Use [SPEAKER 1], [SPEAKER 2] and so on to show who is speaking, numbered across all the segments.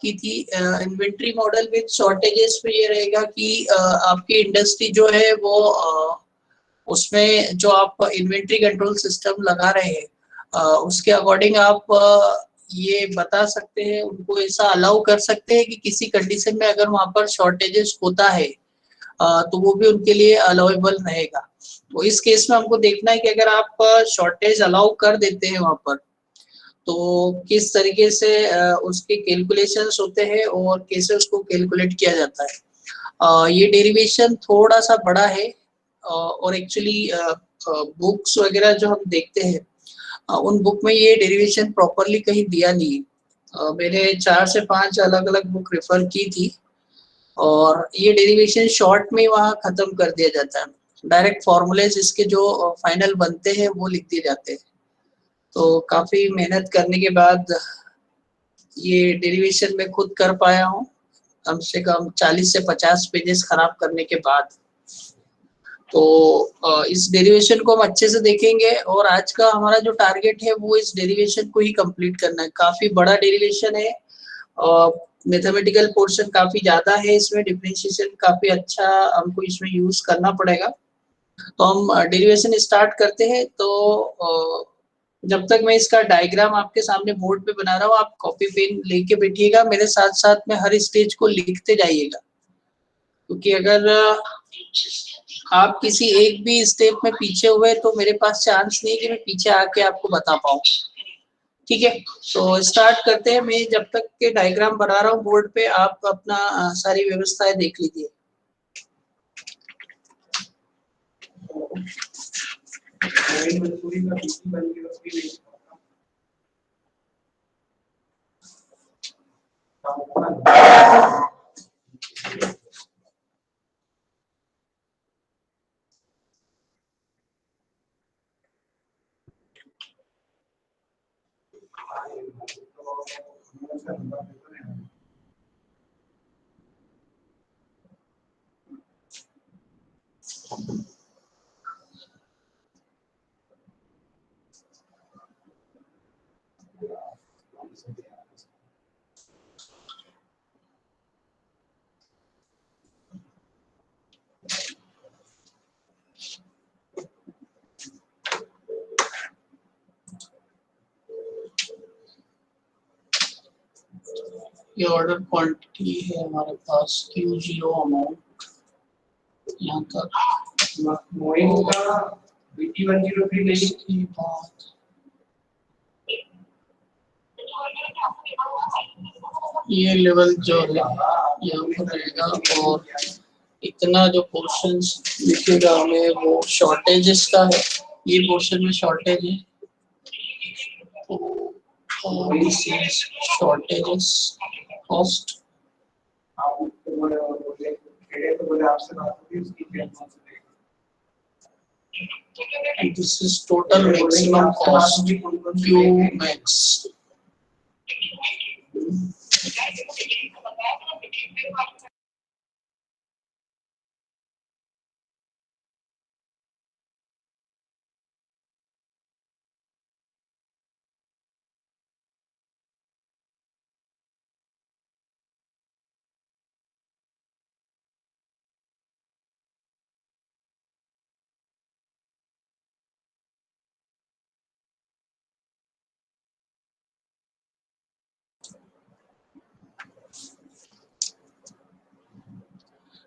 [SPEAKER 1] की थी। Inventory model with shortages में ये रहेगा कि आपकी इंडस्ट्री जो है वो उसमें जो आप इन्वेंट्री कंट्रोल सिस्टम लगा रहे हैं उसके अकॉर्डिंग आप ये बता सकते हैं, उनको ऐसा अलाउ कर सकते हैं कि किसी कंडीशन में अगर वहां पर शॉर्टेजेस होता है तो वो भी उनके लिए अलाउेबल रहेगा। तो इस केस में हमको देखना है कि अगर आप शॉर्टेज अलाउ कर देते हैं वहां पर तो किस तरीके से उसके कैलकुलेशंस होते हैं और कैसे उसको कैलकुलेट किया जाता है। ये डेरिवेशन थोड़ा सा बड़ा है और एक्चुअली बुक्स वगैरह जो हम देखते हैं उन बुक में ये डेरिवेशन प्रॉपरली कहीं दिया नहीं है। मैंने 4 से 5 अलग अलग बुक रेफर की थी और ये डेरिवेशन शॉर्ट में वहाँ खत्म कर दिया जाता है। डायरेक्ट फॉर्मूलेज इसके जो फाइनल बनते हैं वो लिख दिए जाते हैं। तो काफी मेहनत करने के बाद ये डेरिवेशन मैं खुद कर पाया हूँ, कम से कम 40 से 50 पेजेस खराब करने के बाद। तो इस डेरिवेशन को हम अच्छे से देखेंगे और आज का हमारा जो टारगेट है वो इस डेरिवेशन को ही कंप्लीट करना है। काफी बड़ा डेरिवेशन है, मैथमेटिकल पोर्शन काफी ज्यादा है, इसमें डिफरेंशिएशन काफी अच्छा हमको इसमें यूज करना पड़ेगा। तो हम डेरिवेशन स्टार्ट करते हैं। तो जब तक मैं इसका डायग्राम आपके सामने बोर्ड पे बना रहा हूँ आप कॉपी पेन लेके बैठिएगा, मेरे साथ साथ में हर स्टेज को लिखते जाइएगा, क्योंकि अगर आप किसी एक भी स्टेप में पीछे हुए तो मेरे पास चांस नहीं कि मैं पीछे आके आपको बता पाऊँ। ठीक है, तो स्टार्ट करते हैं। मैं जब तक के डायग्राम बना रहा हूँ बोर्ड पे आप अपना सारी व्यवस्थाएं देख लीजिए। ये ऑर्डर क्वांटिटी है हमारे पास Q0 अमाउंट यहाँ तक ये लेवल जो है यहाँ पर रहेगा और इतना जो पोर्शंस लिखेगा हमें वो शॉर्टेजेस का है। ये पोर्शन में शॉर्टेज है तो this is shortages cost. And this is total maximum cost Q max.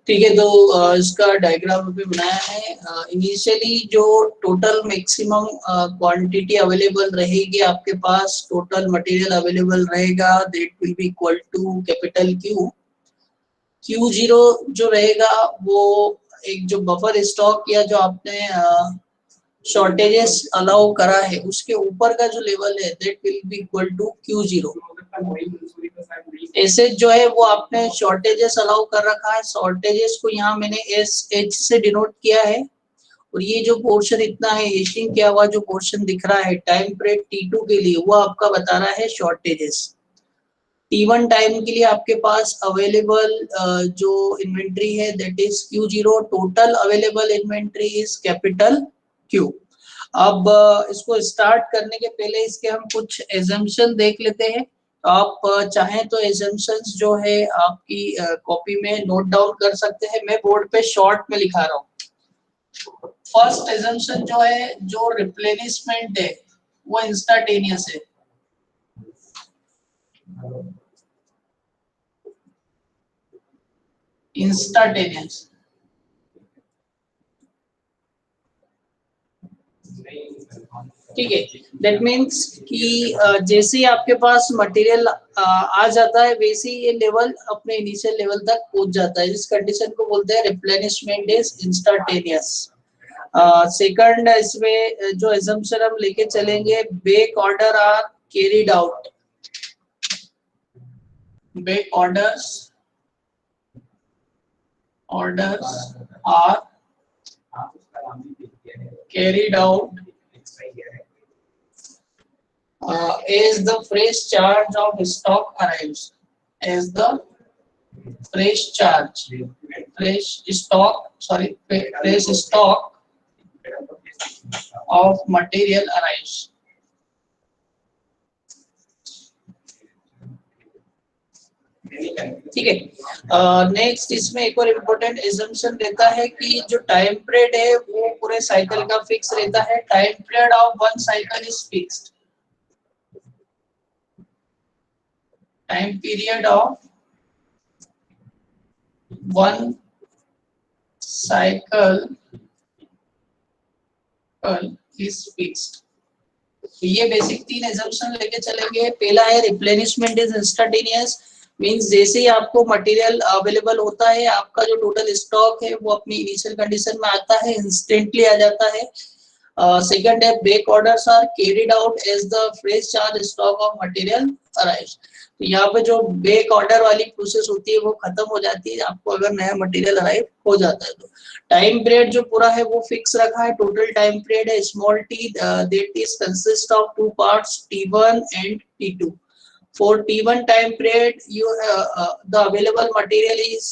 [SPEAKER 1] ठीक है, तो इसका डायग्राम अभी बनाया है। इनिशियली जो टोटल मैक्सिमम क्वांटिटी अवेलेबल रहेगी आपके पास, टोटल मटेरियल अवेलेबल रहेगा, that will be equal to capital Q। Q0 जो रहेगा वो एक जो बफर स्टॉक या जो आपने शॉर्टेजेस अलाउ करा है उसके ऊपर का जो लेवल है that will be equal to Q0। ऐसे जो है वो आपने शॉर्टेजेस अलाउ कर रखा है, शॉर्टेजेस को यहाँ मैंने SH से डिनोट किया है और ये जो पोर्शन इतना है हेशिंग किया हुआ जो पोर्शन दिख रहा है टाइम पीरियड T2 के लिए वो आपका बता रहा है शॉर्टेजेस। T1 टाइम के लिए आपके पास अवेलेबल जो इन्वेंट्री है that is Q0, total available inventory is capital Q। अब इसको स्टार्ट करने के पहले इसके हम कुछ एजम्पशन देख लेते हैं आप चाहें तो एजम्पशंस जो है आपकी कॉपी में नोट डाउन कर सकते हैं। मैं बोर्ड पे शॉर्ट में लिखा रहा हूँ। फर्स्ट एजम्पशन जो है, जो रिप्लेनिशमेंट है वो इंस्टेंटेनियस है। इंस्टेंटेनियस, ठीक है। दैट मीन्स कि जैसे ही आपके पास मटेरियल आ जाता है वैसे ही ये लेवल अपने इनिशियल लेवल तक पहुंच जाता है। इस कंडीशन को बोलते हैं रिप्लेनिशमेंट इज इंस्टेंटेनियस। सेकंड इसमें जो assumption हम लेके चलेंगे, back order are carried out. Back orders are carried out as the fresh charge of stock arrives. As the fresh stock of material arrives. ठीक है। नेक्स्ट इसमें एक और इम्पोर्टेंट एजम्पशन रहता है कि जो टाइम पीरियड है वो पूरे साइकिल का फिक्स रहता है। Time period of one cycle is fixed. Time period of one cycle is fixed. ये बेसिक तीन एजम्पशन लेके चलेंगे। पहला है रिप्लेनिशमेंट इज इंस्टेंटेनियस, मींस जैसे ही आपको मटेरियल अवेलेबल होता है, आपका जो टोटल स्टॉक है वो अपनी इनिशियल कंडीशन में आता है, इंस्टेंटली आ जाता है। सेकंड है back orders are carried out as the fresh charge stock of material arrives. तो यहाँ पे जो बैक ऑर्डर वाली प्रोसेस होती है वो खत्म हो जाती है आपको अगर नया मटेरियल अराइव हो जाता है तो। टाइम पीरियड जो पूरा है वो फिक्स रखा है। टोटल टाइम पीरियड है small T, that is consist of two parts T1 and T2। For T1 time period, the available material is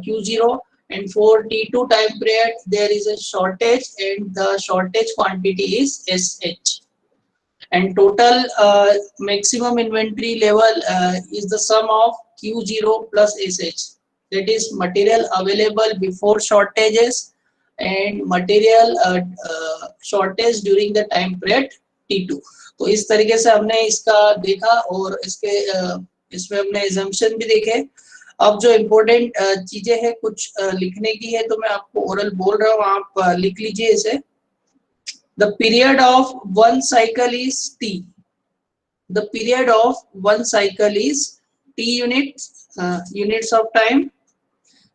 [SPEAKER 1] Q0, and for T2 time period there is a shortage, and the shortage quantity is SH. And total maximum inventory level is the sum of Q0 plus SH. That is material available before shortages and material shortage during the time period T2। तो इस तरीके से हमने इसका देखा और इसमें हमने assumption भी देखे। अब जो इम्पोर्टेंट चीजें हैं कुछ लिखने की है तो मैं आपको ओरल बोल रहा हूँ, आप लिख लीजिए इसे। The period of one cycle is T. The period of one cycle is T units of time.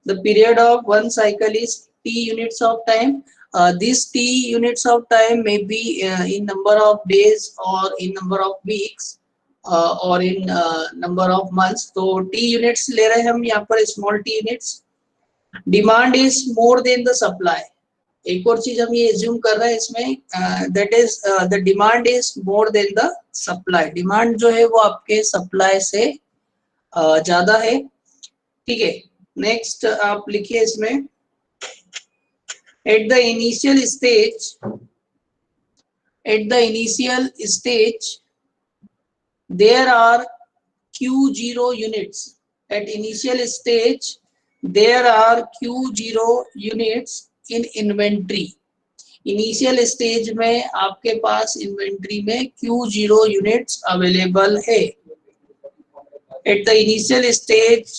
[SPEAKER 1] The period of one cycle is T units of time. These T units of time may be in number of days or in number of weeks or in number of months. तो T units ले रहे हैं हम यहाँ पर, small T units. Demand is more than the supply. एक और चीज हम ये assume कर रहे हैं इसमें, that is the demand is more than the supply. Demand जो है वो आपके supply से ज्यादा है। ठीक है। नेक्स्ट आप लिखिए इसमें, at the initial stage there are Q0 units. At initial stage there are Q0 units in inventory. Initial stage में आपके पास इन्वेंट्री में Q0 यूनिट्स अवेलेबल है। At the initial stage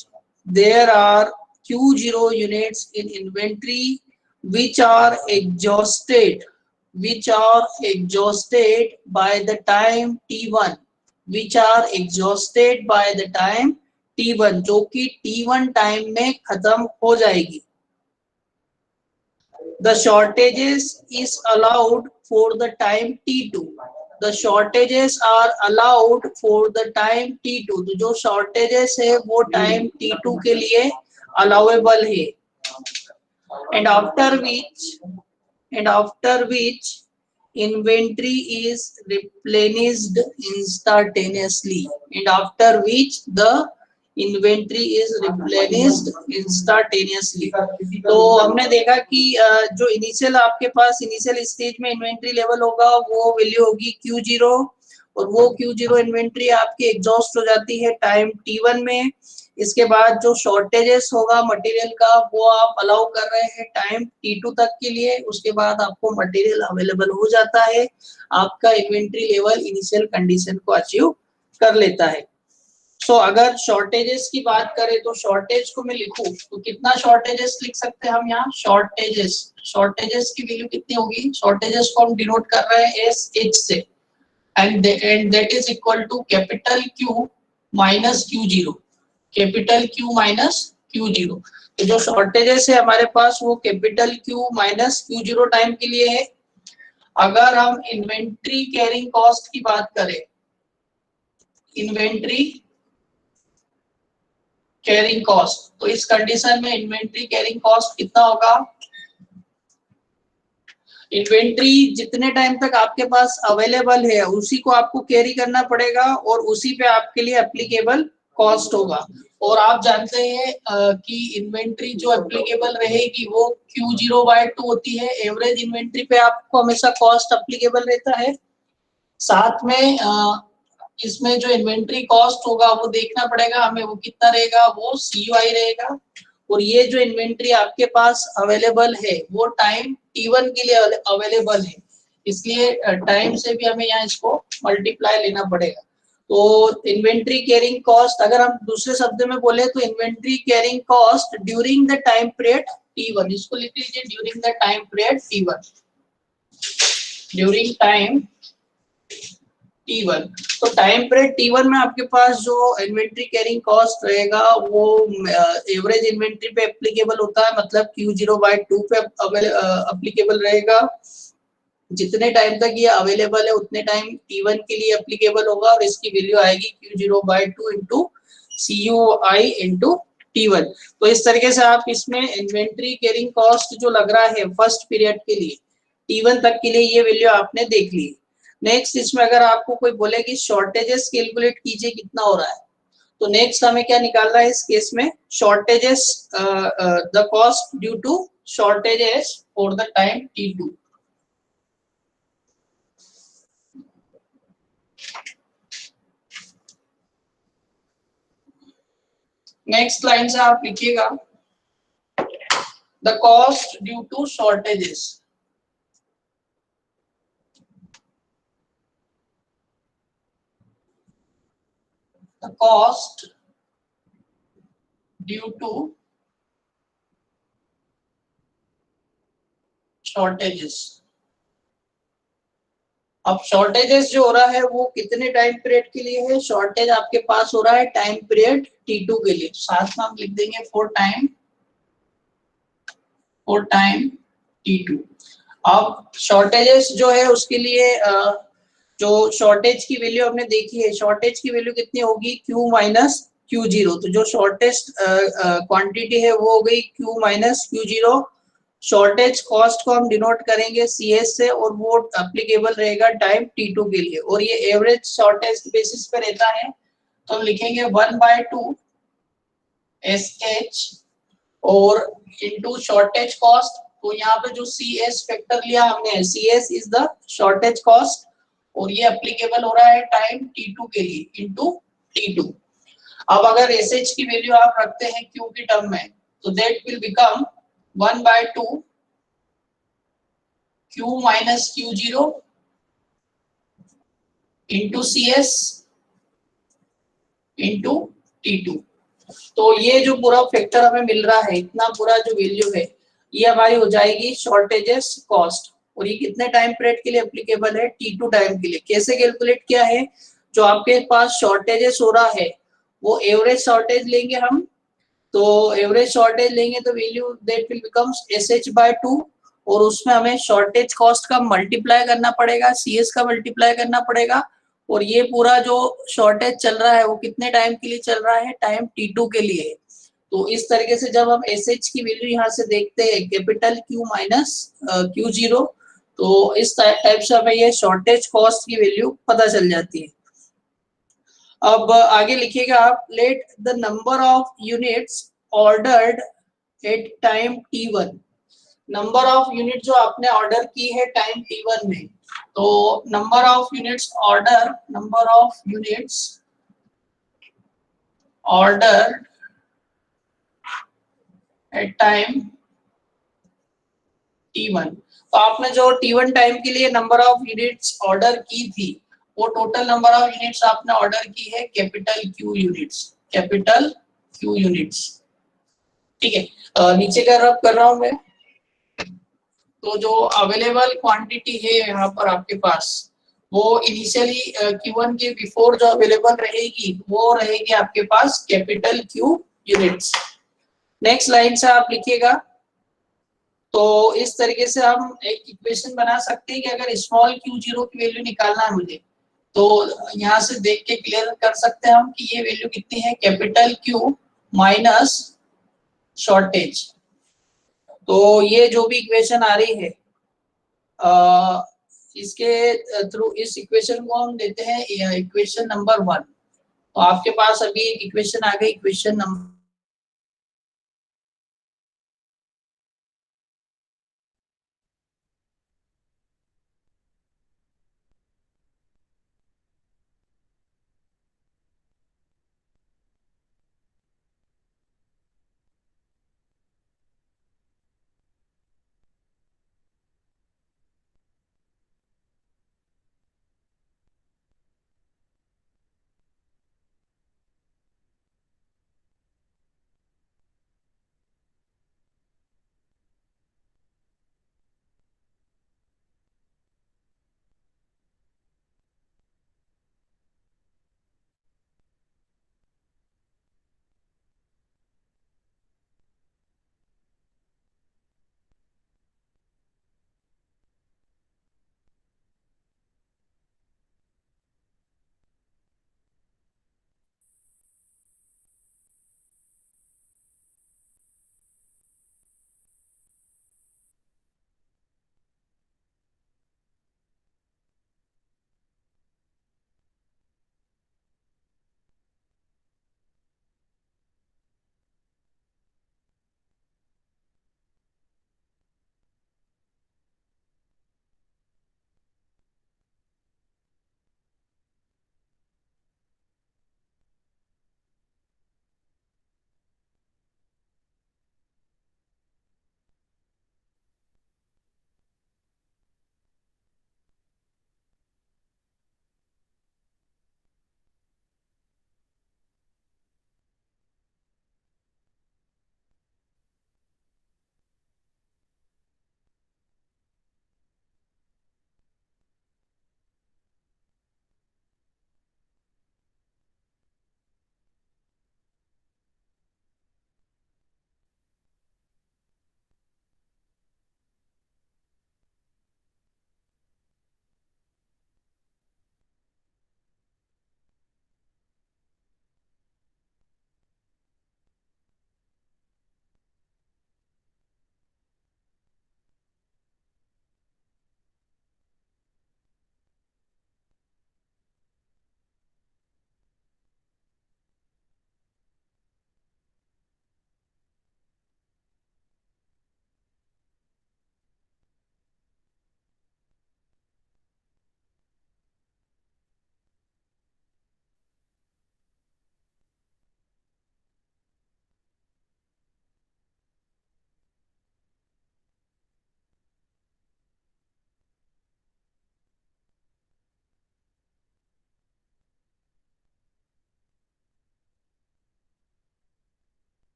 [SPEAKER 1] there are Q0 units in inventory which are exhausted by the time T1, which are exhausted by the time T1, जो कि T1 time में खत्म हो जाएगी। The shortages is allowed for the time T2. The shortages are allowed for the time T2. तो जो shortages है वो time T2 के लिए allowable है। And after which inventory is replenished instantaneously. And after which the inventory is replenished instantaneously. तो हमने देखा कि जो इनिशियल आपके पास इनिशियल स्टेज में इन्वेंट्री लेवल होगा वो वैल्यू होगी Q0 और वो Q0 इन्वेंट्री आपकी एग्जॉस्ट हो जाती है टाइम T1 में। इसके बाद जो शॉर्टेजेस होगा मटेरियल का वो आप अलाउ कर रहे हैं टाइम T2 तक के लिए, उसके बाद आपको मटेरियल अवेलेबल हो जाता है, आपका इन्वेंट्री लेवल इनिशियल कंडीशन को अचीव कर लेता है। सो अगर शॉर्टेजेस की बात करें तो शॉर्टेज को मैं लिखूं तो कितना शॉर्टेजेस लिख सकते हैं हम यहाँ, शॉर्टेजेस की वैल्यू कितनी होगी, शॉर्टेजेस को हम डिनोट कर रहे हैं एस एच से, and that is equal to capital Q minus Q0, capital Q minus Q0। तो जो शॉर्टेजेस है हमारे पास वो capital Q minus Q0 time के लिए है। अगर हम इन्वेंट्री कैरिंग कॉस्ट की बात करें, इन्वेंट्री कैरिंग कॉस्ट, तो इस कंडीशन में इन्वेंट्री कैरिंग कॉस्ट कितना होगा, इन्वेंट्री जितने टाइम तक आपके पास अवेलेबल है उसी को आपको कैरी करना पड़ेगा और उसी पे आपके लिए एप्लीकेबल कॉस्ट होगा। और आप जानते हैं कि इन्वेंट्री जो एप्लीकेबल रहेगी वो Q0/2 होती है, एवरेज इन्वेंट्री पे आपको हमेशा कॉस्ट एप्लीकेबल रहता है। साथ में इसमें जो इन्वेंट्री कॉस्ट होगा वो देखना पड़ेगा हमें, वो कितना रहेगा, वो CUI रहेगा। और ये जो इन्वेंट्री आपके पास अवेलेबल है वो टाइम T1 के लिए अवेलेबल है, इसलिए टाइम से भी हमें यहाँ इसको मल्टीप्लाई लेना पड़ेगा। तो इन्वेंट्री कैरिंग कॉस्ट अगर हम दूसरे शब्द में बोले तो inventory carrying cost during the time period T1, इसको लिख लीजिए during the time period T1, during time T1। तो टाइम पीरियड T1 में आपके पास जो इन्वेंट्री कैरिंग कॉस्ट रहेगा वो एवरेज इन्वेंट्री पे एप्लीकेबल होता है, मतलब Q0/2 पे एप्लीकेबल रहेगा। जितने टाइम तक ये अवेलेबल है उतने टाइम T1 के लिए एप्लीकेबल होगा और इसकी वैल्यू आएगी Q0/2 into CUI into T1। तो इस तरीके से आप इसमें इन्वेंट्री कैरिंग कॉस्ट जो लग रहा है फर्स्ट पीरियड के लिए T1 तक के लिए ये वैल्यू आपने देख ली। नेक्स्ट इसमें अगर आपको कोई बोले कि शॉर्टेजेस कैलकुलेट कीजिए कितना हो रहा है, तो नेक्स्ट हमें क्या निकालना है इस केस में, shortages the cost due to shortages for the time T2। Next line से आप लिखिएगा the cost due to shortages, the cost due to shortages। अब शॉर्टेजेस जो हो रहा है वो कितने टाइम पीरियड के लिए है, शॉर्टेज आपके पास हो रहा है टाइम पीरियड T2 के लिए, साथ में हम लिख देंगे फॉर टाइम T2। अब शॉर्टेजेस जो है उसके लिए जो शॉर्टेज की वैल्यू हमने देखी है, शॉर्टेज की वैल्यू कितनी होगी Q माइनस Q0। तो जो शॉर्टेस्ट क्वांटिटी है वो हो गई Q minus Q0। Shortage cost को हम डिनोट करेंगे CS से और वो एप्लीकेबल रहेगा टाइम T2 के लिए, और ये एवरेज शॉर्टेज बेसिस पे रहता है। तो हम लिखेंगे 1/2 SH और इनटू शॉर्टेज कॉस्ट। तो यहाँ पे जो CS फैक्टर लिया हमने, CS is the shortage cost और ये एप्लीकेबल हो रहा है टाइम T2 के लिए इनटू T2। अब अगर SH की वैल्यू आप रखते हैं Q की टर्म में तो that will become 1/2 Q minus Q0 into CS into T2। तो ये जो पूरा फैक्टर हमें मिल रहा है, इतना पूरा जो वैल्यू है ये हमारी हो जाएगी शॉर्टेजेस कॉस्ट, और ये कितने टाइम पीरियड के लिए एप्लीकेबल है, T2 टाइम के लिए। कैसे कैलकुलेट किया है, जो आपके पास शॉर्टेजेस हो रहा है वो एवरेज शॉर्टेज लेंगे हम, तो एवरेज शॉर्टेज लेंगे तो value that will becomes SH/2 और उसमें हमें शॉर्टेज कॉस्ट का मल्टीप्लाई करना पड़ेगा, CS का मल्टीप्लाई करना पड़ेगा, और ये पूरा जो शॉर्टेज चल रहा है वो कितने टाइम के लिए चल रहा है, टाइम T2 के लिए। तो इस तरीके से जब हम SH की वैल्यू यहाँ से देखते हैं कैपिटल Q माइनस Q0, तो इस टाइप से हमें ये शॉर्टेज कॉस्ट की वैल्यू पता चल जाती है। अब आगे लिखिएगा आप, let the number of units ordered at time T1, number of unit जो आपने ऑर्डर की है टाइम t1 में, तो number of units order at time t1। तो आपने जो t1 टाइम के लिए नंबर ऑफ यूनिट्स ऑर्डर की थी, वो टोटल नंबर ऑफ यूनिट्स आपने ऑर्डर की है कैपिटल क्यू यूनिट्स। ठीक है, नीचे का रब कर रहा हूं मैं। तो जो अवेलेबल क्वांटिटी है यहाँ पर आपके पास, वो इनिशियली Q1 के बिफोर जो अवेलेबल रहेगी वो रहेगी आपके पास capital Q units. Next line से आप लिखिएगा। तो इस तरीके से हम एक इक्वेशन बना सकते हैं कि अगर स्मॉल Q0 की वैल्यू निकालना है मुझे, तो यहाँ से देख के क्लियर कर सकते हैं हम कि ये वैल्यू कितनी है, कैपिटल Q माइनस शॉर्टेज। तो ये जो भी इक्वेशन आ रही है, इसके थ्रू इस इक्वेशन को हम देते हैं इक्वेशन नंबर 1। तो आपके पास अभी एक इक्वेशन आ गई, equation number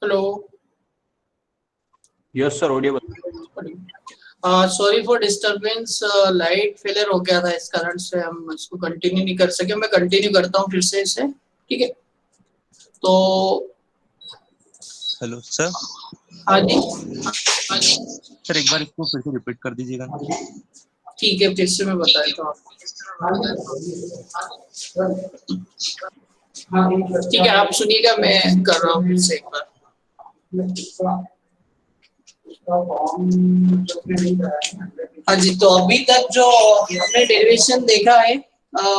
[SPEAKER 1] hello.
[SPEAKER 2] Yes sir, audio.
[SPEAKER 1] Sorry for disturbance, light failure हो गया था, इस कारण से हम इसको कंटिन्यू नहीं कर सके। मैं कंटिन्यू करता हूँ फिर से इसे, ठीक है? तो
[SPEAKER 3] हेलो सर।
[SPEAKER 1] हाँ जी,
[SPEAKER 3] सर एक बार इसको फिर से रिपीट कर दीजिएगा ना।
[SPEAKER 1] ठीक है, फिर से मैं बता देता हूँ आपको। ठीक है, आप सुनिएगा, मैं कर रहा हूँ फिर से एक बार। हाँ जी, तो अभी तक जो हमने डेरिवेशन देखा है,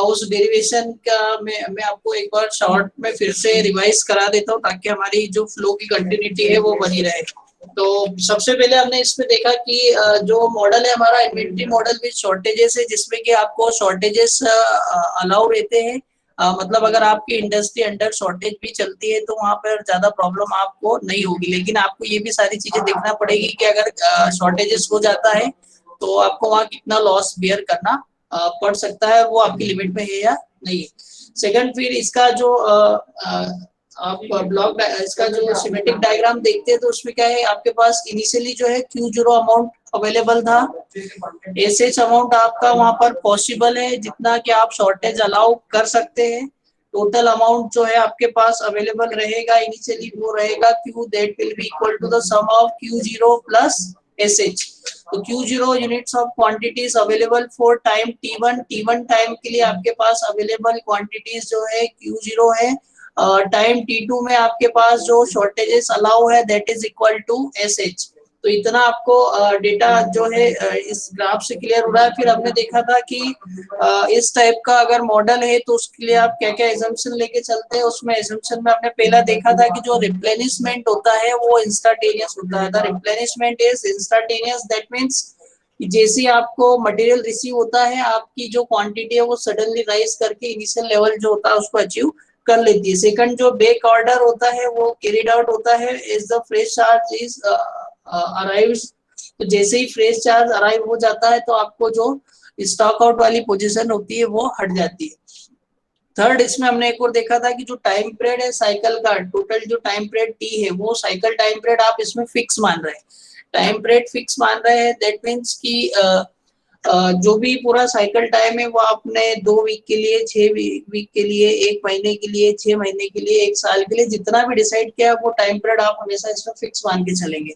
[SPEAKER 1] उस डेरिवेशन का मैं आपको एक बार शॉर्ट में फिर से रिवाइज करा देता हूँ, ताकि हमारी जो फ्लो की कंटिन्यूटी है वो बनी रहे। तो सबसे पहले हमने इसमें देखा कि जो मॉडल है हमारा इन्वेंट्री मॉडल विद शॉर्टेजेस है, जिसमें कि आपको शॉर्टेजेस अलाउ रहते हैं। मतलब अगर आपकी इंडस्ट्री अंडर शॉर्टेज भी चलती है तो वहां पर ज्यादा प्रॉब्लम आपको नहीं होगी, लेकिन आपको ये भी सारी चीजें देखना पड़ेगी कि अगर शॉर्टेजेस हो जाता है तो आपको वहां कितना लॉस बियर करना पड़ सकता है, वो आपकी लिमिट में है या नहीं। सेकंड, फिर इसका जो आप ब्लॉक इसका जो सिमेट्रिक डायग्राम देखते हैं तो उसमें क्या है, आपके पास इनिशियली जो है Q0 अमाउंट अवेलेबल था, एसएच अमाउंट आपका वहां पर पॉसिबल है जितना कि आप शॉर्टेज अलाउ कर सकते हैं। टोटल अमाउंट जो है आपके पास अवेलेबल रहेगा इनिशियली, वो रहेगा Q that will be equal to the sum of Q0 plus SH. तो Q0 units of quantities available for time T1 time के लिए आपके पास अवेलेबल क्वांटिटीज जो है Q0 है। टाइम T2 में आपके पास जो शॉर्टेजेस अलाउ है that is equal to SH. तो इतना आपको डेटा जो है इस ग्राफ से क्लियर हो रहा है। फिर हमने देखा था कि इस टाइप का अगर मॉडल है तो उसके लिए आप क्या क्या एजम्पशन लेके चलते हैं। उसमें एजम्पशन में हमने पहला देखा था कि जो रिप्लेनिशमेंट होता है वो इंस्टेंटेनियस होता है। The replenishment is instantaneous, that means जैसे आपको मटेरियल रिसीव होता है, आपकी जो क्वांटिटी है वो सडनली राइज करके इनिशियल लेवल जो होता है उसको अचीव कर लेती है। सेकंड, जो बैक ऑर्डर होता है वो कैरिड आउट होता है is the fresh charge is arrives. तो जैसे ही फ्रेश चार्ज अराइव हो जाता है तो आपको जो स्टॉक आउट वाली पोजीशन होती है वो हट जाती है। थर्ड, इसमें हमने एक और देखा था कि जो टाइम पीरियड है साइकिल का, टोटल जो टाइम पीरियड टी है वो साइकिल टाइम पीरियड आप इसमें फिक्स मान रहे हैं। टाइम पीरियड फिक्स मान रहे हैं, दैट मीन्स कि जो भी पूरा साइकिल टाइम है वो आपने 2 वीक के लिए, 6 वीक के लिए, 1 महीने के लिए, 6 महीने के लिए, 1 साल के लिए, जितना भी डिसाइड किया वो टाइम पीरियड आप हमेशा इसमें फिक्स मान के चलेंगे।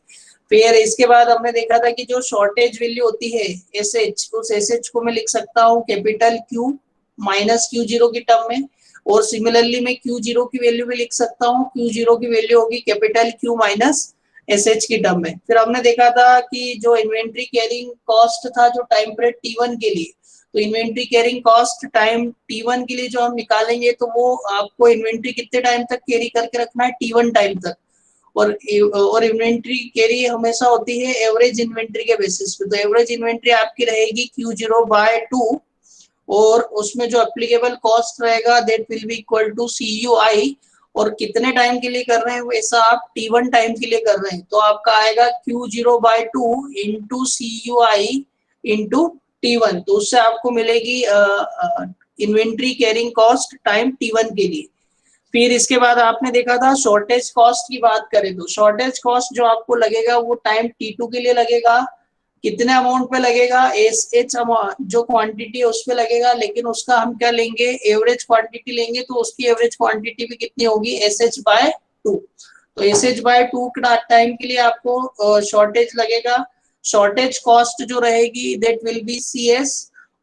[SPEAKER 1] फिर इसके बाद हमने देखा था कि जो शॉर्टेज वैल्यू होती है एसएच, उस एसएच को मैं लिख सकता हूँ कैपिटल Q माइनस Q0 की टर्म में, और सिमिलरली मैं Q0 की वैल्यू भी लिख सकता हूँ। Q0 की वैल्यू होगी कैपिटल Q माइनस एसएच की टर्म में। फिर हमने देखा था कि जो इन्वेंट्री कैरिंग कॉस्ट था जो टाइम पीरियड T1 के लिए, तो inventory carrying cost time T1 के लिए जो हम निकालेंगे तो वो आपको इन्वेंट्री कितने टाइम तक कैरी करके रखना है, T1 टाइम तक। और इन्वेंट्री कैरी हमेशा होती है एवरेज इन्वेंट्री के बेसिस पे। तो एवरेज इन्वेंट्री आपकी रहेगी Q0/2, और उसमें जो एप्लीकेबल कॉस्ट रहेगा that will be equal to CUI। और कितने टाइम के लिए कर रहे हैं वैसा आप T1 टाइम के लिए कर रहे हैं तो आपका आएगा Q0/2 into CUI into T1। तो उससे आपको मिलेगी inventory carrying cost time T1 के लिए। फिर इसके बाद आपने देखा था शॉर्टेज कॉस्ट की बात करें तो शॉर्टेज कॉस्ट जो आपको लगेगा वो टाइम T2 के लिए लगेगा। कितने अमाउंट पे लगेगा, एस एच जो क्वांटिटी है उस पे लगेगा, लेकिन उसका हम क्या लेंगे, एवरेज क्वांटिटी लेंगे। तो उसकी एवरेज क्वांटिटी भी कितनी होगी, SH/2। तो SH/2 के टाइम के लिए आपको शॉर्टेज लगेगा। शॉर्टेज कॉस्ट जो रहेगी दैट विल बी CS।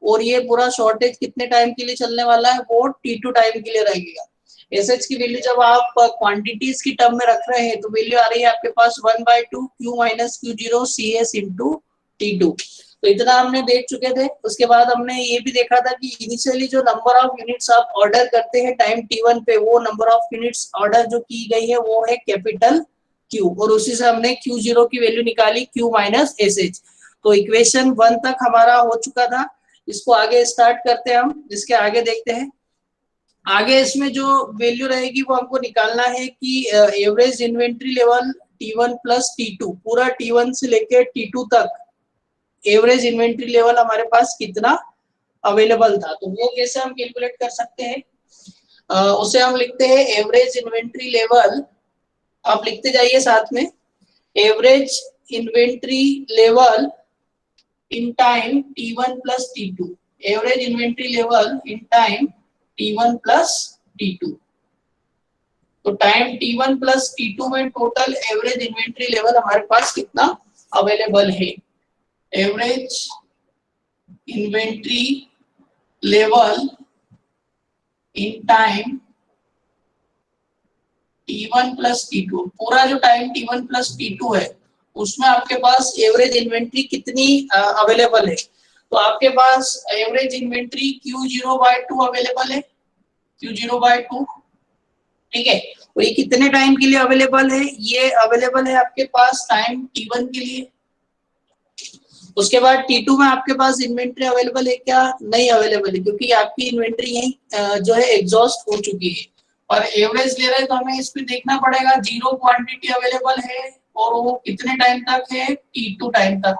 [SPEAKER 1] और ये पूरा शॉर्टेज कितने टाइम के लिए चलने वाला है, वो T2 टाइम के लिए रहेगा। एसएच की वैल्यू जब आप क्वांटिटीज की टर्म में रख रहे हैं तो वैल्यू आ रही है आपके पास 1/2 Q minus Q0 CS into T2। तो इतना हमने देख चुके थे। उसके बाद हमने ये भी देखा था कि इनिशियली जो नंबर ऑफ यूनिट्स आप ऑर्डर करते हैं टाइम T1 पे, वो नंबर ऑफ यूनिट्स ऑर्डर जो की गई है वो है कैपिटल Q, और उसी से हमने Q0 की वैल्यू निकाली Q माइनस SH। तो इक्वेशन 1 तक हमारा हो चुका था। इसको आगे स्टार्ट करते हैं हम, इसके आगे देखते हैं। आगे इसमें जो वैल्यू रहेगी वो हमको निकालना है कि average inventory level T1 plus T2, पूरा T1 से लेके T2 तक एवरेज इन्वेंट्री लेवल हमारे पास कितना अवेलेबल था। तो वो कैसे हम कैलकुलेट कर सकते हैं, उसे हम लिखते हैं एवरेज इन्वेंट्री लेवल आप लिखते जाइए साथ में, average inventory level in time T1 plus T2, average inventory level in time T1 plus T2। तो टाइम T1 plus T2 में टोटल एवरेज इन्वेंट्री लेवल हमारे पास कितना अवेलेबल है। Average inventory level in time T1 plus T2, पूरा जो time T1 plus T2 है उसमें आपके पास एवरेज इन्वेंट्री कितनी अवेलेबल है। तो आपके पास एवरेज इन्वेंट्री Q0/2 अवेलेबल है, Q0/2, ठीक है। और ये कितने टाइम के लिए अवेलेबल है, ये अवेलेबल है आपके पास टाइम T1 के लिए। उसके बाद T2 में आपके पास इन्वेंट्री अवेलेबल है क्या, नहीं अवेलेबल है, क्योंकि आपकी इन्वेंट्री यही जो है एग्जॉस्ट हो चुकी है। और एवरेज ले रहे हैं तो हमें इस पे देखना पड़ेगा, जीरो क्वांटिटी अवेलेबल है और वो कितने टाइम तक है, T2 टाइम तक।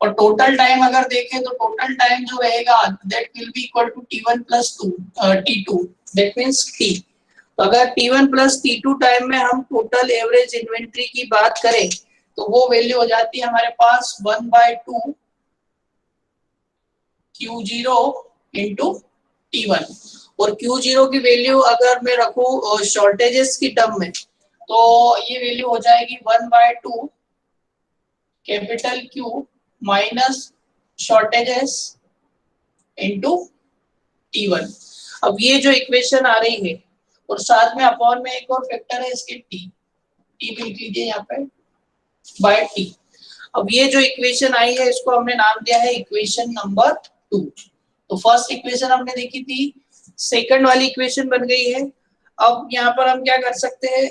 [SPEAKER 1] और टोटल टाइम अगर देखें तो टोटल टाइम जो रहेगा that will be equal to T1 plus T2, that means T। तो अगर T1 plus T2 टाइम में हम टोटल एवरेज इन्वेंट्री की बात करें तो वो वैल्यू हो जाती है हमारे पास 1/2 Q0 into T1। और Q0 की वैल्यू अगर मैं रखूं शॉर्टेजेस की टर्म में तो ये वैल्यू हो जाएगी 1/2 capital Q minus shortages into T1। अब ये जो इक्वेशन आ रही है और साथ में अपॉन में एक और फैक्टर है इसके T भी लिख लीजिए यहाँ पे बाय T। अब ये जो इक्वेशन आई है इसको हमने नाम दिया है इक्वेशन नंबर 2। तो फर्स्ट इक्वेशन हमने देखी थी, सेकंड वाली इक्वेशन बन गई है। अब यहाँ पर हम क्या कर सकते हैं,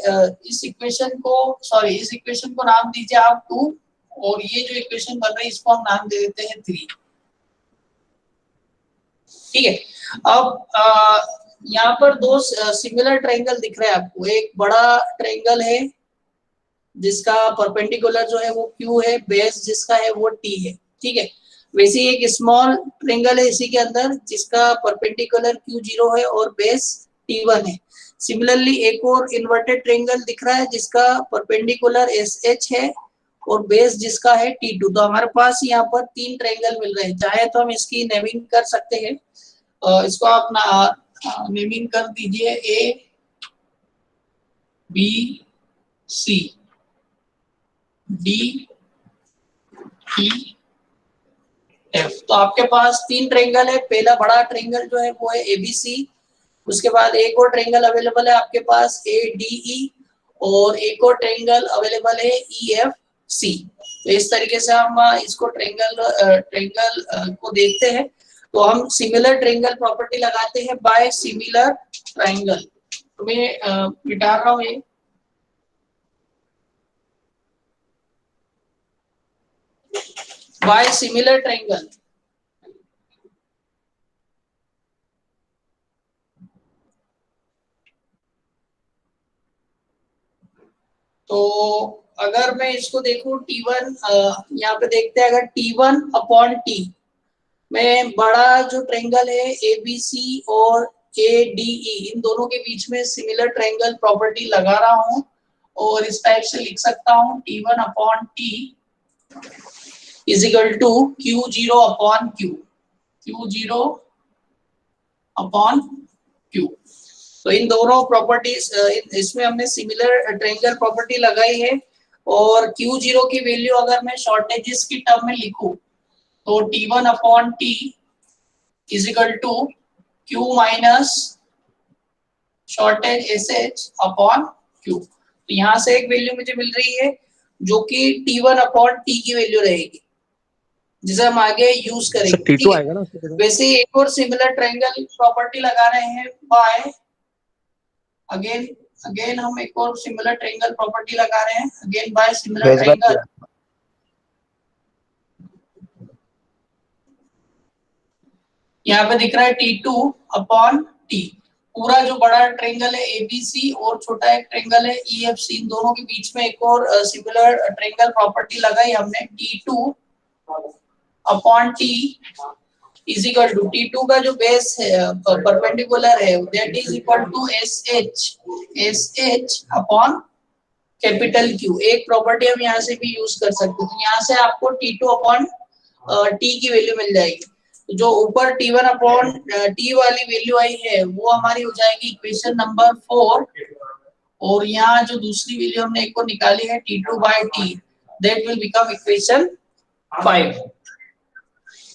[SPEAKER 1] इस इक्वेशन को नाम दीजिए आप 2 और ये जो इक्वेशन बन रही है इसको हम नाम दे देते हैं 3, ठीक है। अब यहाँ पर दो सिमिलर ट्रायंगल दिख रहे हैं आपको, एक बड़ा ट्रायंगल है जिसका परपेंडिकुलर जो है वो Q है, बेस जिसका है वो T है, ठीक है। वैसे ही एक स्मॉल ट्रायंगल है इसी के अंदर जिसका परपेंडिकुलर Q0 है और बेस T1 है। सिमिलरली एक और इन्वर्टेड ट्रायंगल दिख रहा है जिसका परपेंडिकुलर SH है और बेस जिसका है T2। तो हमारे पास यहाँ पर 3 ट्रायंगल मिल रहे हैं। चाहे तो हम इसकी नेमिंग कर सकते हैं, इसको आप नेमिंग कर दीजिए A B C D E F। तो आपके पास 3 ट्रायंगल है। पहला बड़ा ट्रायंगल जो है वो है ABC, उसके बाद एक और ट्रायंगल अवेलेबल है आपके पास ADE और एक और ट्रायंगल अवेलेबल है EFC। तो इस तरीके से हम इसको ट्रायंगल को देखते हैं। तो हम सिमिलर ट्रायंगल प्रॉपर्टी लगाते हैं बाय सिमिलर ट्रायंगल। तो मैं मिटा रहा हूँ ये, बाय सिमिलर ट्रायंगल। तो अगर मैं इसको देखूं T1, यहाँ पे देखते हैं अगर T1/T में बड़ा जो ट्रायंगल है ABC और ADE इन दोनों के बीच में सिमिलर ट्रायंगल प्रॉपर्टी लगा रहा हूं और इस टाइप से लिख सकता हूं T1/T is equal to Q0/Q, Q0/Q। तो इन दोनों प्रॉपर्टीज इसमें हमने सिमिलर ट्रायंगल प्रॉपर्टी लगाई है। और Q0 की वैल्यू अगर मैं शॉर्टेजेस की टर्म में लिखूं तो T1/T is equal to Q minus shortage SH/Q। तो यहाँ से एक वैल्यू मुझे मिल रही है जो कि T1/T की वैल्यू रहेगी जिसे हम आगे यूज करेंगे, ठीक है। वैसे ही एक और सिमिलर ट्रायंगल प्रॉपर्टी लगा रहे हैं बाय अगेन हम एक और सिमिलर ट्रायंगल प्रॉपर्टी लगा रहे हैं अगेन बाय सिमिलर ट्रायंगल। यहाँ पे दिख रहा है T2/T। पूरा जो बड़ा ट्रायंगल है ABC और छोटा एक ट्रायंगल है EFC, इन दोनों के बीच में एक और सिमिलर ट्रायंगल प्रॉपर्टी लगाई हमने T2/T is equal to T2 का जो बेस है परपेंडिकुलर है that is equal to SH/Q। Capital Q. एक प्रॉपर्टी हम यहाँ से भी यूज कर सकते हैं, तो यहाँ से आपको T2 अपॉन टी की वैल्यू मिल जाएगी। तो जो ऊपर T1 अपॉन टी वाली वैल्यू आई है वो हमारी हो जाएगी इक्वेशन नंबर 4, और यहाँ जो दूसरी वैल्यू हमने एक को निकाली है T2 by T, that will become equation 5।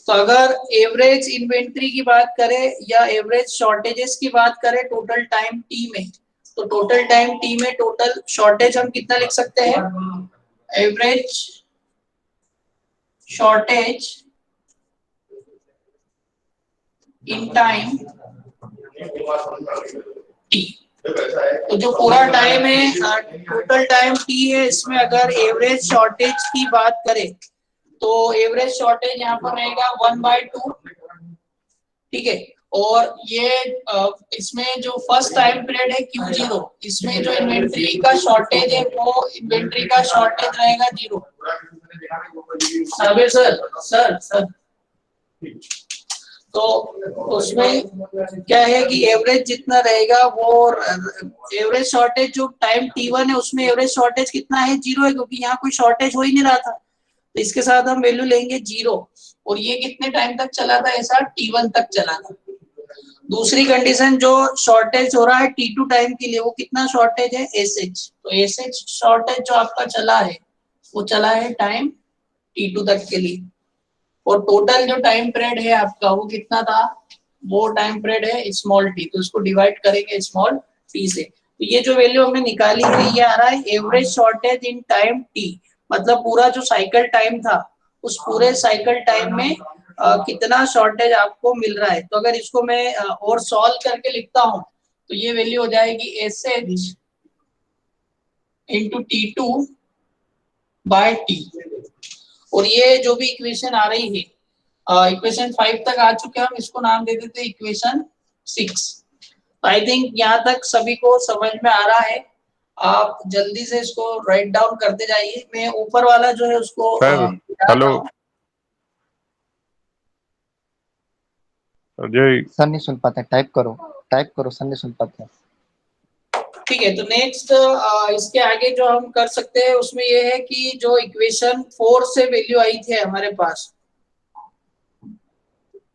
[SPEAKER 1] तो अगर एवरेज इन्वेंट्री की बात करें या एवरेज शॉर्टेजेस की बात करें टोटल टाइम टी में, तो टोटल टाइम टी में टोटल शॉर्टेज हम कितना लिख सकते हैं? Average shortage in time T. तो जो पूरा टाइम है, टोटल टाइम टी है, इसमें अगर एवरेज शॉर्टेज की बात करें तो एवरेज शॉर्टेज यहाँ पर रहेगा 1/2, ठीक है। और ये इसमें जो फर्स्ट टाइम पीरियड है Q0, इसमें जो इन्वेंट्री का शॉर्टेज है वो इन्वेंट्री का शॉर्टेज रहेगा 0। सर तो उसमें क्या है कि एवरेज जितना रहेगा वो एवरेज शॉर्टेज जो टाइम T1 है उसमें एवरेज शॉर्टेज कितना है? 0 है, क्योंकि यहाँ कोई शॉर्टेज हो ही नहीं रहा था। तो इसके साथ हम वैल्यू लेंगे 0, और ये कितने टाइम तक चला था? ऐसा T1 तक चला था। दूसरी कंडीशन जो शॉर्टेज हो रहा है T2 टाइम के लिए, वो कितना शॉर्टेज है? SH। तो SH शॉर्टेज जो आपका चला है वो चला है टाइम T2 तक के लिए, और टोटल जो टाइम पीरियड है आपका वो कितना था? वो टाइम पीरियड है स्मॉल t, तो इसको डिवाइड करेंगे स्मॉल t से। तो ये जो वैल्यू हमने निकाली है ये आ रहा है average shortage in time t, मतलब पूरा जो साइकिल टाइम था उस पूरे साइकिल टाइम में कितना शॉर्टेज आपको मिल रहा है। तो अगर इसको मैं और सॉल्व करके लिखता हूँ तो ये वैल्यू हो जाएगी SH into T2 by T. और ये जो भी इक्वेशन आ रही है, इक्वेशन 5 तक आ चुके हैं हम, इसको नाम दे देते हैं इक्वेशन 6। आई थिंक यहाँ तक सभी को समझ में आ रहा है। आप जल्दी से इसको राइट डाउन करते जाइए। मैं ऊपर वाला जो है उसको
[SPEAKER 2] हेलो अजय
[SPEAKER 4] सर नहीं सुन पाते, टाइप करो सर नहीं सुन पाते।
[SPEAKER 1] ठीक है, तो नेक्स्ट इसके आगे जो हम कर सकते हैं उसमें ये है कि जो इक्वेशन 4 से वैल्यू आई थी हमारे पास,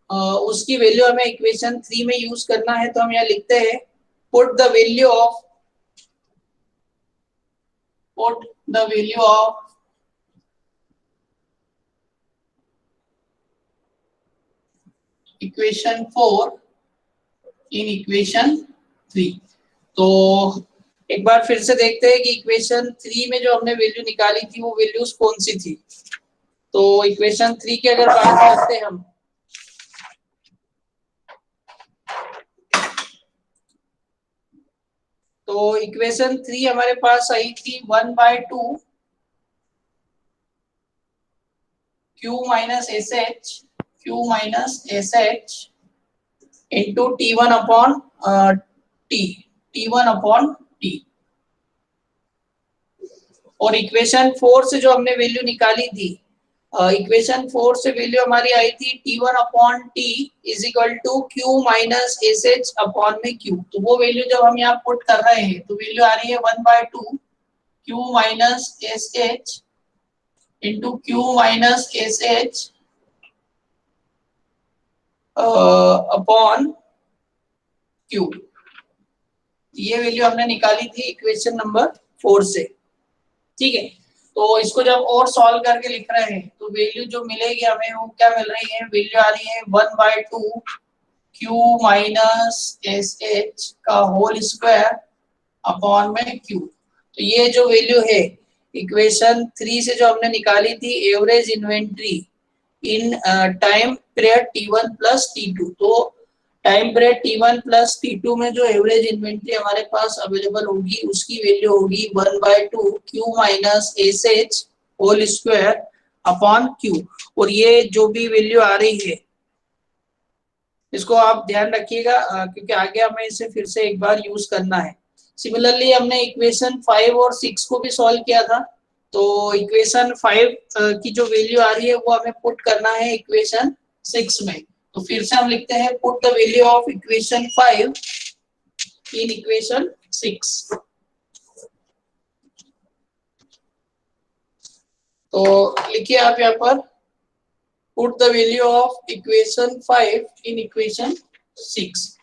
[SPEAKER 1] उसकी वैल्यू हमें इक्वेशन 3 में यूज करना है। तो हम यहाँ लिखते हैं put the value of equation 4 in equation 3। तो एक बार फिर से देखते हैं कि इक्वेशन 3 में जो हमने वैल्यू निकाली थी वो वैल्यूज कौन सी थी। तो इक्वेशन 3 की अगर बात करते हैं हम, तो इक्वेशन 3 हमारे पास आई थी 1/2 Q minus SH into T1 upon T। और इक्वेशन 4 से जो हमने वैल्यू निकाली थी, इक्वेशन 4 से वैल्यू हमारी आई थी T1 upon T is equal to Q minus SH upon में Q। तो वो वैल्यू जब हम यहाँ पुट कर रहे हैं तो वैल्यू आ रही है 1/2 Q minus SH into Q minus SH upon Q। ये वैल्यू हमने निकाली थी इक्वेशन नंबर 4 से, ठीक है। तो इसको जब और सॉल्व करके लिख रहे हैं तो वैल्यू जो मिलेगी हमें वो क्या मिल रही है? वैल्यू आ रही है 1/2 Q माइनस SH का होल स्क्वायर अपॉन में Q। तो ये जो वैल्यू है इक्वेशन 3 से जो हमने निकाली थी average inventory in time period T1 plus T2, तो time period T1 plus T2 में जो एवरेज इन्वेंट्री हमारे पास अवेलेबल होगी उसकी वैल्यू होगी 1/2 Q minus SH whole square upon Q। और ये जो भी वैल्यू आ रही है इसको आप ध्यान रखिएगा, क्योंकि आगे हमें इसे फिर से एक बार यूज करना है। सिमिलरली हमने इक्वेशन 5 और 6 को भी सॉल्व किया था। तो इक्वेशन 5 की जो वैल्यू आ रही है वो हमें पुट करना है इक्वेशन 6 में। तो फिर से हम लिखते हैं put the value of equation 5 in equation 6। तो लिखिए आप यहाँ पर put the value of equation 5 in equation 6।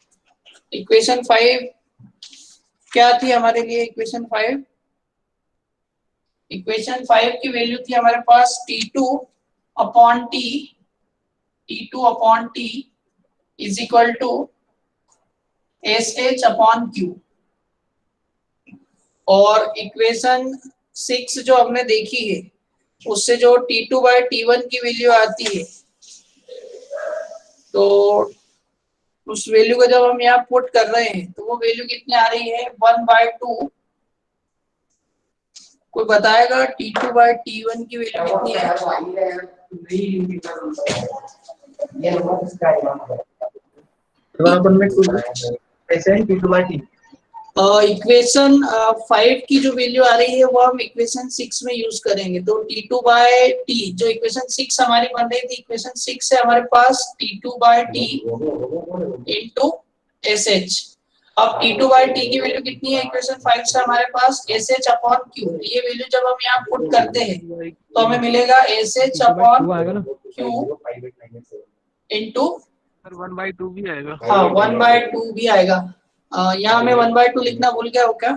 [SPEAKER 1] Equation 5 क्या थी हमारे लिए? इक्वेशन 5 की वैल्यू थी हमारे पास T2 upon T is equal to SH upon Q। और इक्वेशन 6 जो हमने देखी है उससे जो T2 बाय T1 की वैल्यू आती है, तो उस वैल्यू को जब हम यहाँ पुट कर रहे हैं तो वो वैल्यू कितनी आ रही है? 1/2। कोई बताएगा T2 बाय T1 की वैल्यू कितनी है? इक्वेशन 5 की जो वैल्यू आ रही है वो हम इक्वेशन 6 में यूज करेंगे। तो T2 बाय T जो इक्वेशन 6 हमारी बन रही थी, इक्वेशन 6 से हमारे पास T2 by T into SH। अब T2 बाय T की वैल्यू कितनी है? इक्वेशन 5 से हमारे पास SH अपॉन Q। ये वैल्यू जब हम यहाँ पुट करते हैं तो हमें मिलेगा SH अपॉन Q इंटू
[SPEAKER 3] 1/2 भी आएगा।
[SPEAKER 1] हाँ 1/2 भी आएगा। यहाँ में 1/2 लिखना भूल गया हो क्या?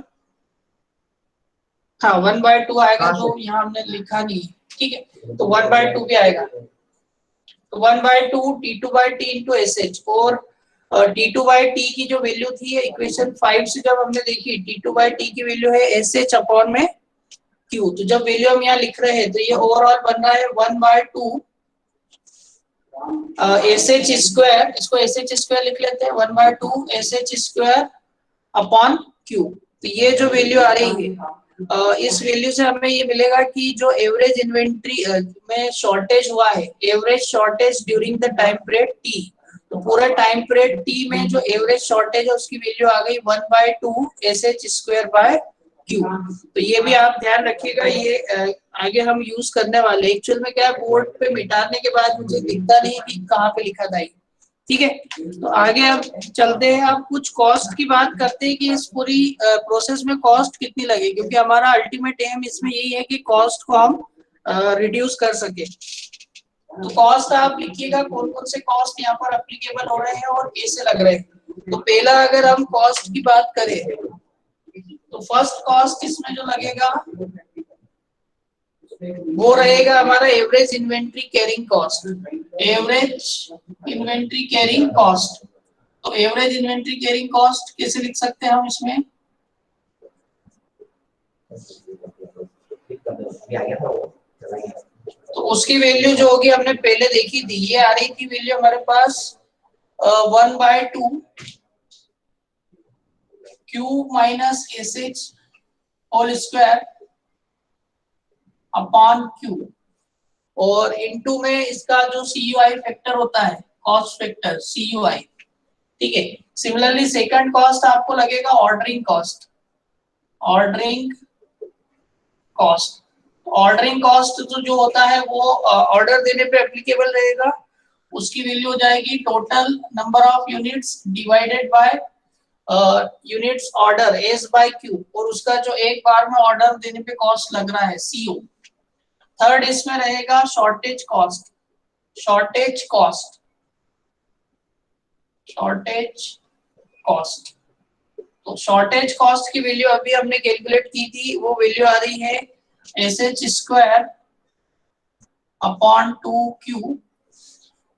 [SPEAKER 1] हाँ 1/2 आएगा जो यहाँ हमने लिखा नहीं, ठीक है, तो 1/2 भी आएगा। तो 1/2 T2 by T into SH। और T2 बाय T की जो वैल्यू थी इक्वेशन 5 से जब हमने देखी, T2 बाय T की वैल्यू है SH अपॉन में Q। तो जब वैल्यू हम यहाँ लिख रहे हैं तो ये ओवरऑल बन रहा है 1/2 SH स्क्वायर। इसको SH स्क्वायर लिख लेते हैं, 1/2 SH स्क्वायर अपॉन Q। तो ये जो वैल्यू आ रही है इस वैल्यू से हमें ये मिलेगा कि जो एवरेज इन्वेंट्री में शॉर्टेज हुआ है, average shortage during the time period T, तो पूरा टाइम पीरियड T में जो एवरेज शॉर्टेज है उसकी वैल्यू आ गई 1/2 SH स्क्वायर बाय Q। तो ये भी आप ध्यान रखिएगा, ये आगे हम यूज करने वाले। एक्चुअल में क्या है, बोर्ड पे मिटाने के बाद मुझे दिखता नहीं कि कहाँ पे लिखा था, ठीक है। तो आगे अब चलते हैं, अब कुछ कॉस्ट की बात करते हैं कि इस पूरी प्रोसेस में कॉस्ट कितनी लगेगी, क्योंकि हमारा अल्टीमेट एम इसमें यही है कि कॉस्ट को हम रिड्यूस कर सके। तो कॉस्ट आप लिखिएगा कौन कौन से कॉस्ट यहाँ पर एप्लीकेबल हो रहे हैं और कैसे लग रहे हैं। तो पहला अगर हम कॉस्ट की बात करें तो फर्स्ट कॉस्ट इसमें जो लगेगा वो रहेगा हमारा average inventory carrying cost. Average inventory carrying cost, तो एवरेज इन्वेंट्री कैरिंग कॉस्ट कैसे लिख सकते हैं हम इसमें? तो उसकी वैल्यू जो होगी हमने पहले देखी थी, ये आ रही थी वैल्यू हमारे पास 1/2 Q minus SH whole square upon Q, और इनटू में इसका जो CUI फैक्टर होता है, कॉस्ट फैक्टर CUI, ठीक है। सिमिलरली सेकंड कॉस्ट आपको लगेगा ordering cost. Ordering cost, ordering cost जो होता है वो ऑर्डर देने पे एप्लीकेबल रहेगा। उसकी वैल्यू हो जाएगी total number of units divided by units order S by Q, और उसका जो एक बार में ऑर्डर देने पे कॉस्ट लग रहा है CO। थर्ड इसमें रहेगा shortage cost. Shortage cost, shortage cost, तो शॉर्टेज कॉस्ट की वैल्यू अभी हमने कैलकुलेट की थी, वो वैल्यू आ रही है SH स्क्वायर अपॉन 2Q,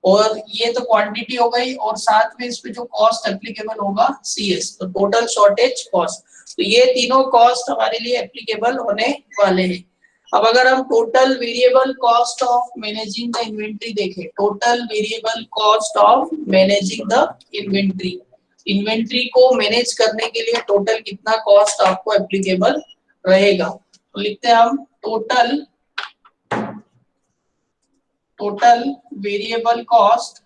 [SPEAKER 1] और ये तो क्वांटिटी हो गई, और साथ में इस पे जो कॉस्ट एप्लीकेबल होगा CS, तो टोटल शॉर्टेज कॉस्ट। तो ये तीनों कॉस्ट हमारे लिए एप्लीकेबल होने वाले हैं। अब अगर हम total variable cost of managing the inventory देखें, total variable cost of managing the inventory, inventory को मैनेज करने के लिए टोटल कितना कॉस्ट आपको एप्लीकेबल रहेगा, तो लिखते हैं हम total variable cost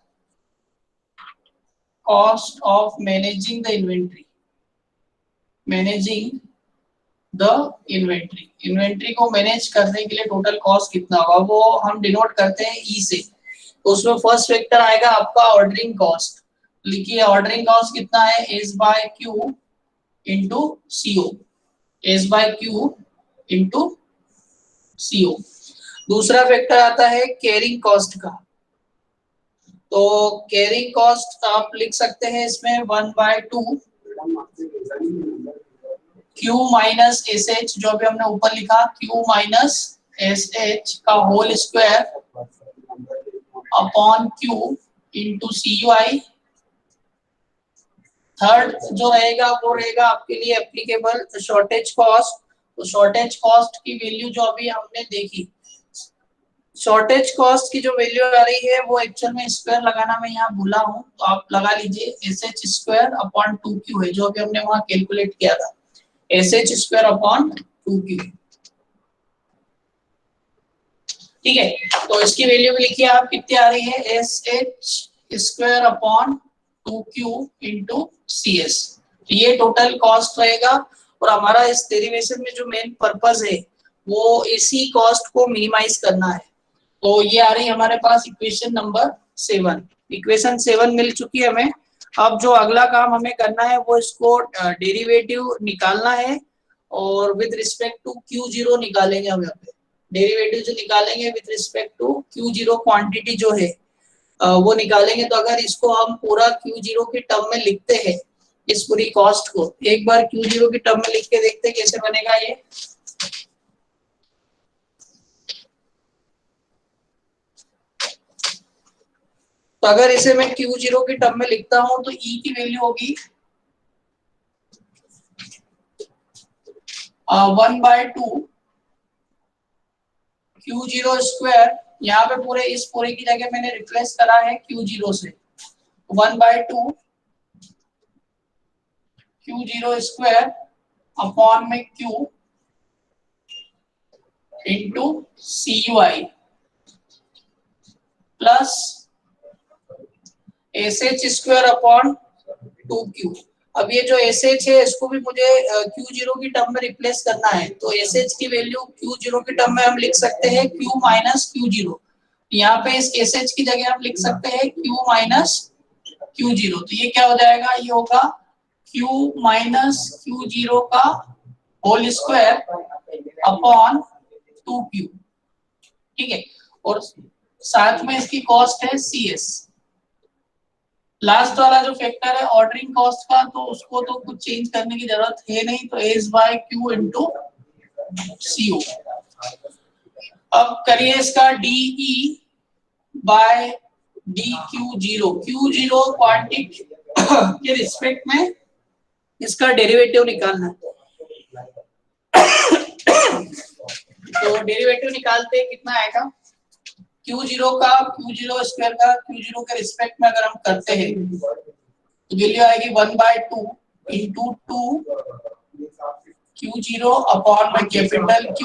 [SPEAKER 1] of managing the inventory, managing the inventory, inventory को मैनेज करने के लिए टोटल कॉस्ट कितना होगा, वो हम डिनोट करते हैं E से। तो उसमें फर्स्ट फैक्टर आएगा आपका ऑर्डरिंग कॉस्ट। लिखिए ऑर्डरिंग कॉस्ट कितना है, S by Q into CO, S by Q into CO। दूसरा फैक्टर आता है कैरिंग कॉस्ट का। तो कैरिंग कॉस्ट आप लिख सकते हैं इसमें 1/2 Q माइनस एस एच, जो भी हमने ऊपर लिखा Q माइनस एस एच का whole square upon Q into CUI। Third जो रहेगा वो रहेगा आपके लिए एप्लीकेबल शॉर्टेज कॉस्ट। तो शॉर्टेज कॉस्ट की वैल्यू जो अभी हमने देखी, शॉर्टेज कॉस्ट की जो वैल्यू आ रही है वो एक्चुअल में स्क्वायर लगाना मैं यहाँ भूला हूँ, तो आप लगा लीजिए S H square upon 2Q है, जो अभी हमने वहां कैलकुलेट किया था, S H square upon 2Q। ठीक है, तो इसकी वैल्यू भी लिखिए आप, कितनी आ रही है, S H square upon 2Q into C S. ये टोटल कॉस्ट रहेगा। और हमारा इस डेरिवेशन में जो मेन पर्पस है वो इसी कॉस्ट को मिनिमाइज करना है। तो ये आ रही है हमारे पास इक्वेशन नंबर 7। इक्वेशन 7 मिल चुकी है हमें। अब जो अगला काम हमें करना है वो इसको डेरिवेटिव निकालना है, और विद रिस्पेक्ट टू Q0 निकालेंगे हम यहाँ पे। डेरिवेटिव जो निकालेंगे with respect to Q0 quantity जो है वो निकालेंगे। तो अगर इसको हम पूरा Q0 की टर्म में लिखते हैं, इस पूरी कॉस्ट को एक बार Q0 की टर्म में लिख के देखते हैं कैसे बनेगा ये। तो अगर इसे मैं Q0 की टर्म में लिखता हूं तो E की वैल्यू होगी 1/2 Q0 स्क्वायर। यहाँ पे पूरे इस पूरे की जगह मैंने रिप्लेस करा है Q0 से, 1/2 Q0 स्क्वायर अपॉन में Q into CUI plus SH square upon 2Q। अब ये जो SH है इसको भी मुझे Q0 की टर्म में रिप्लेस करना है। तो SH की वैल्यू Q0 की टर्म में हम लिख सकते हैं Q माइनस Q0। यहाँ पे इस SH की जगह हम लिख सकते हैं Q माइनस Q0। तो ये क्या हो जाएगा, ये होगा Q माइनस Q0 का होल स्क्वायर अपॉन 2Q। ठीक है, और साथ में इसकी कॉस्ट है CS। लास्ट वाला जो फैक्टर है ऑर्डरिंग कॉस्ट का, तो उसको तो कुछ चेंज करने की जरूरत है नहीं, तो S by Q into CO. अब करिए इसका DE by D Q0 quantity के रिस्पेक्ट में इसका डेरिवेटिव निकालना है। तो डेरिवेटिव निकालते कितना आएगा, Q0 स्क्वायर का Q0 के रिस्पेक्ट में अगर हम करते हैं तो वैल्यू आएगी 1/2 इंटू 2 Q0 अपॉन में कैपिटल Q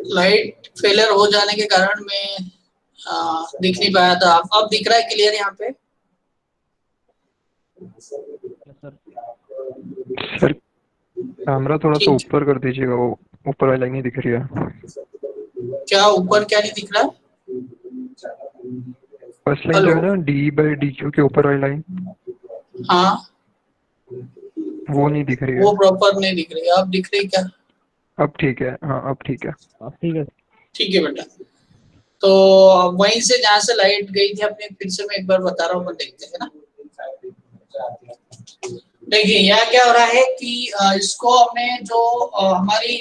[SPEAKER 1] लाइट फेलियर हो जाने के कारण मैं दिख नहीं पाया था। अब दिख रहा है क्लियर यहाँ पे?
[SPEAKER 2] सर कैमरा थोड़ा सा
[SPEAKER 1] ठीक।
[SPEAKER 2] ऊपर कर दीजिएगा, वो ऊपर वाली लाइन नहीं दिख रही है।
[SPEAKER 1] क्या ऊपर क्या नहीं दिख रहा है?
[SPEAKER 2] फर्स्ट लाइन जो
[SPEAKER 1] हेलो।
[SPEAKER 2] है ना d/dq के ऊपर वाली लाइन,
[SPEAKER 1] हाँ,
[SPEAKER 2] वो नहीं दिख रही है।
[SPEAKER 1] वो प्रॉपर नहीं दिख रही है। अब दिख रही क्या?
[SPEAKER 2] अब ठीक है, हाँ अब ठीक है।
[SPEAKER 1] ठीक है बेटा। तो वहीं से जहाँ से लाइट गई थी अपने, फिर से मैं एक बार बता रहा हूँ, अपन देखते हैं ना। देखिए यहाँ क्या हो रहा है कि इसको हमने जो हमारी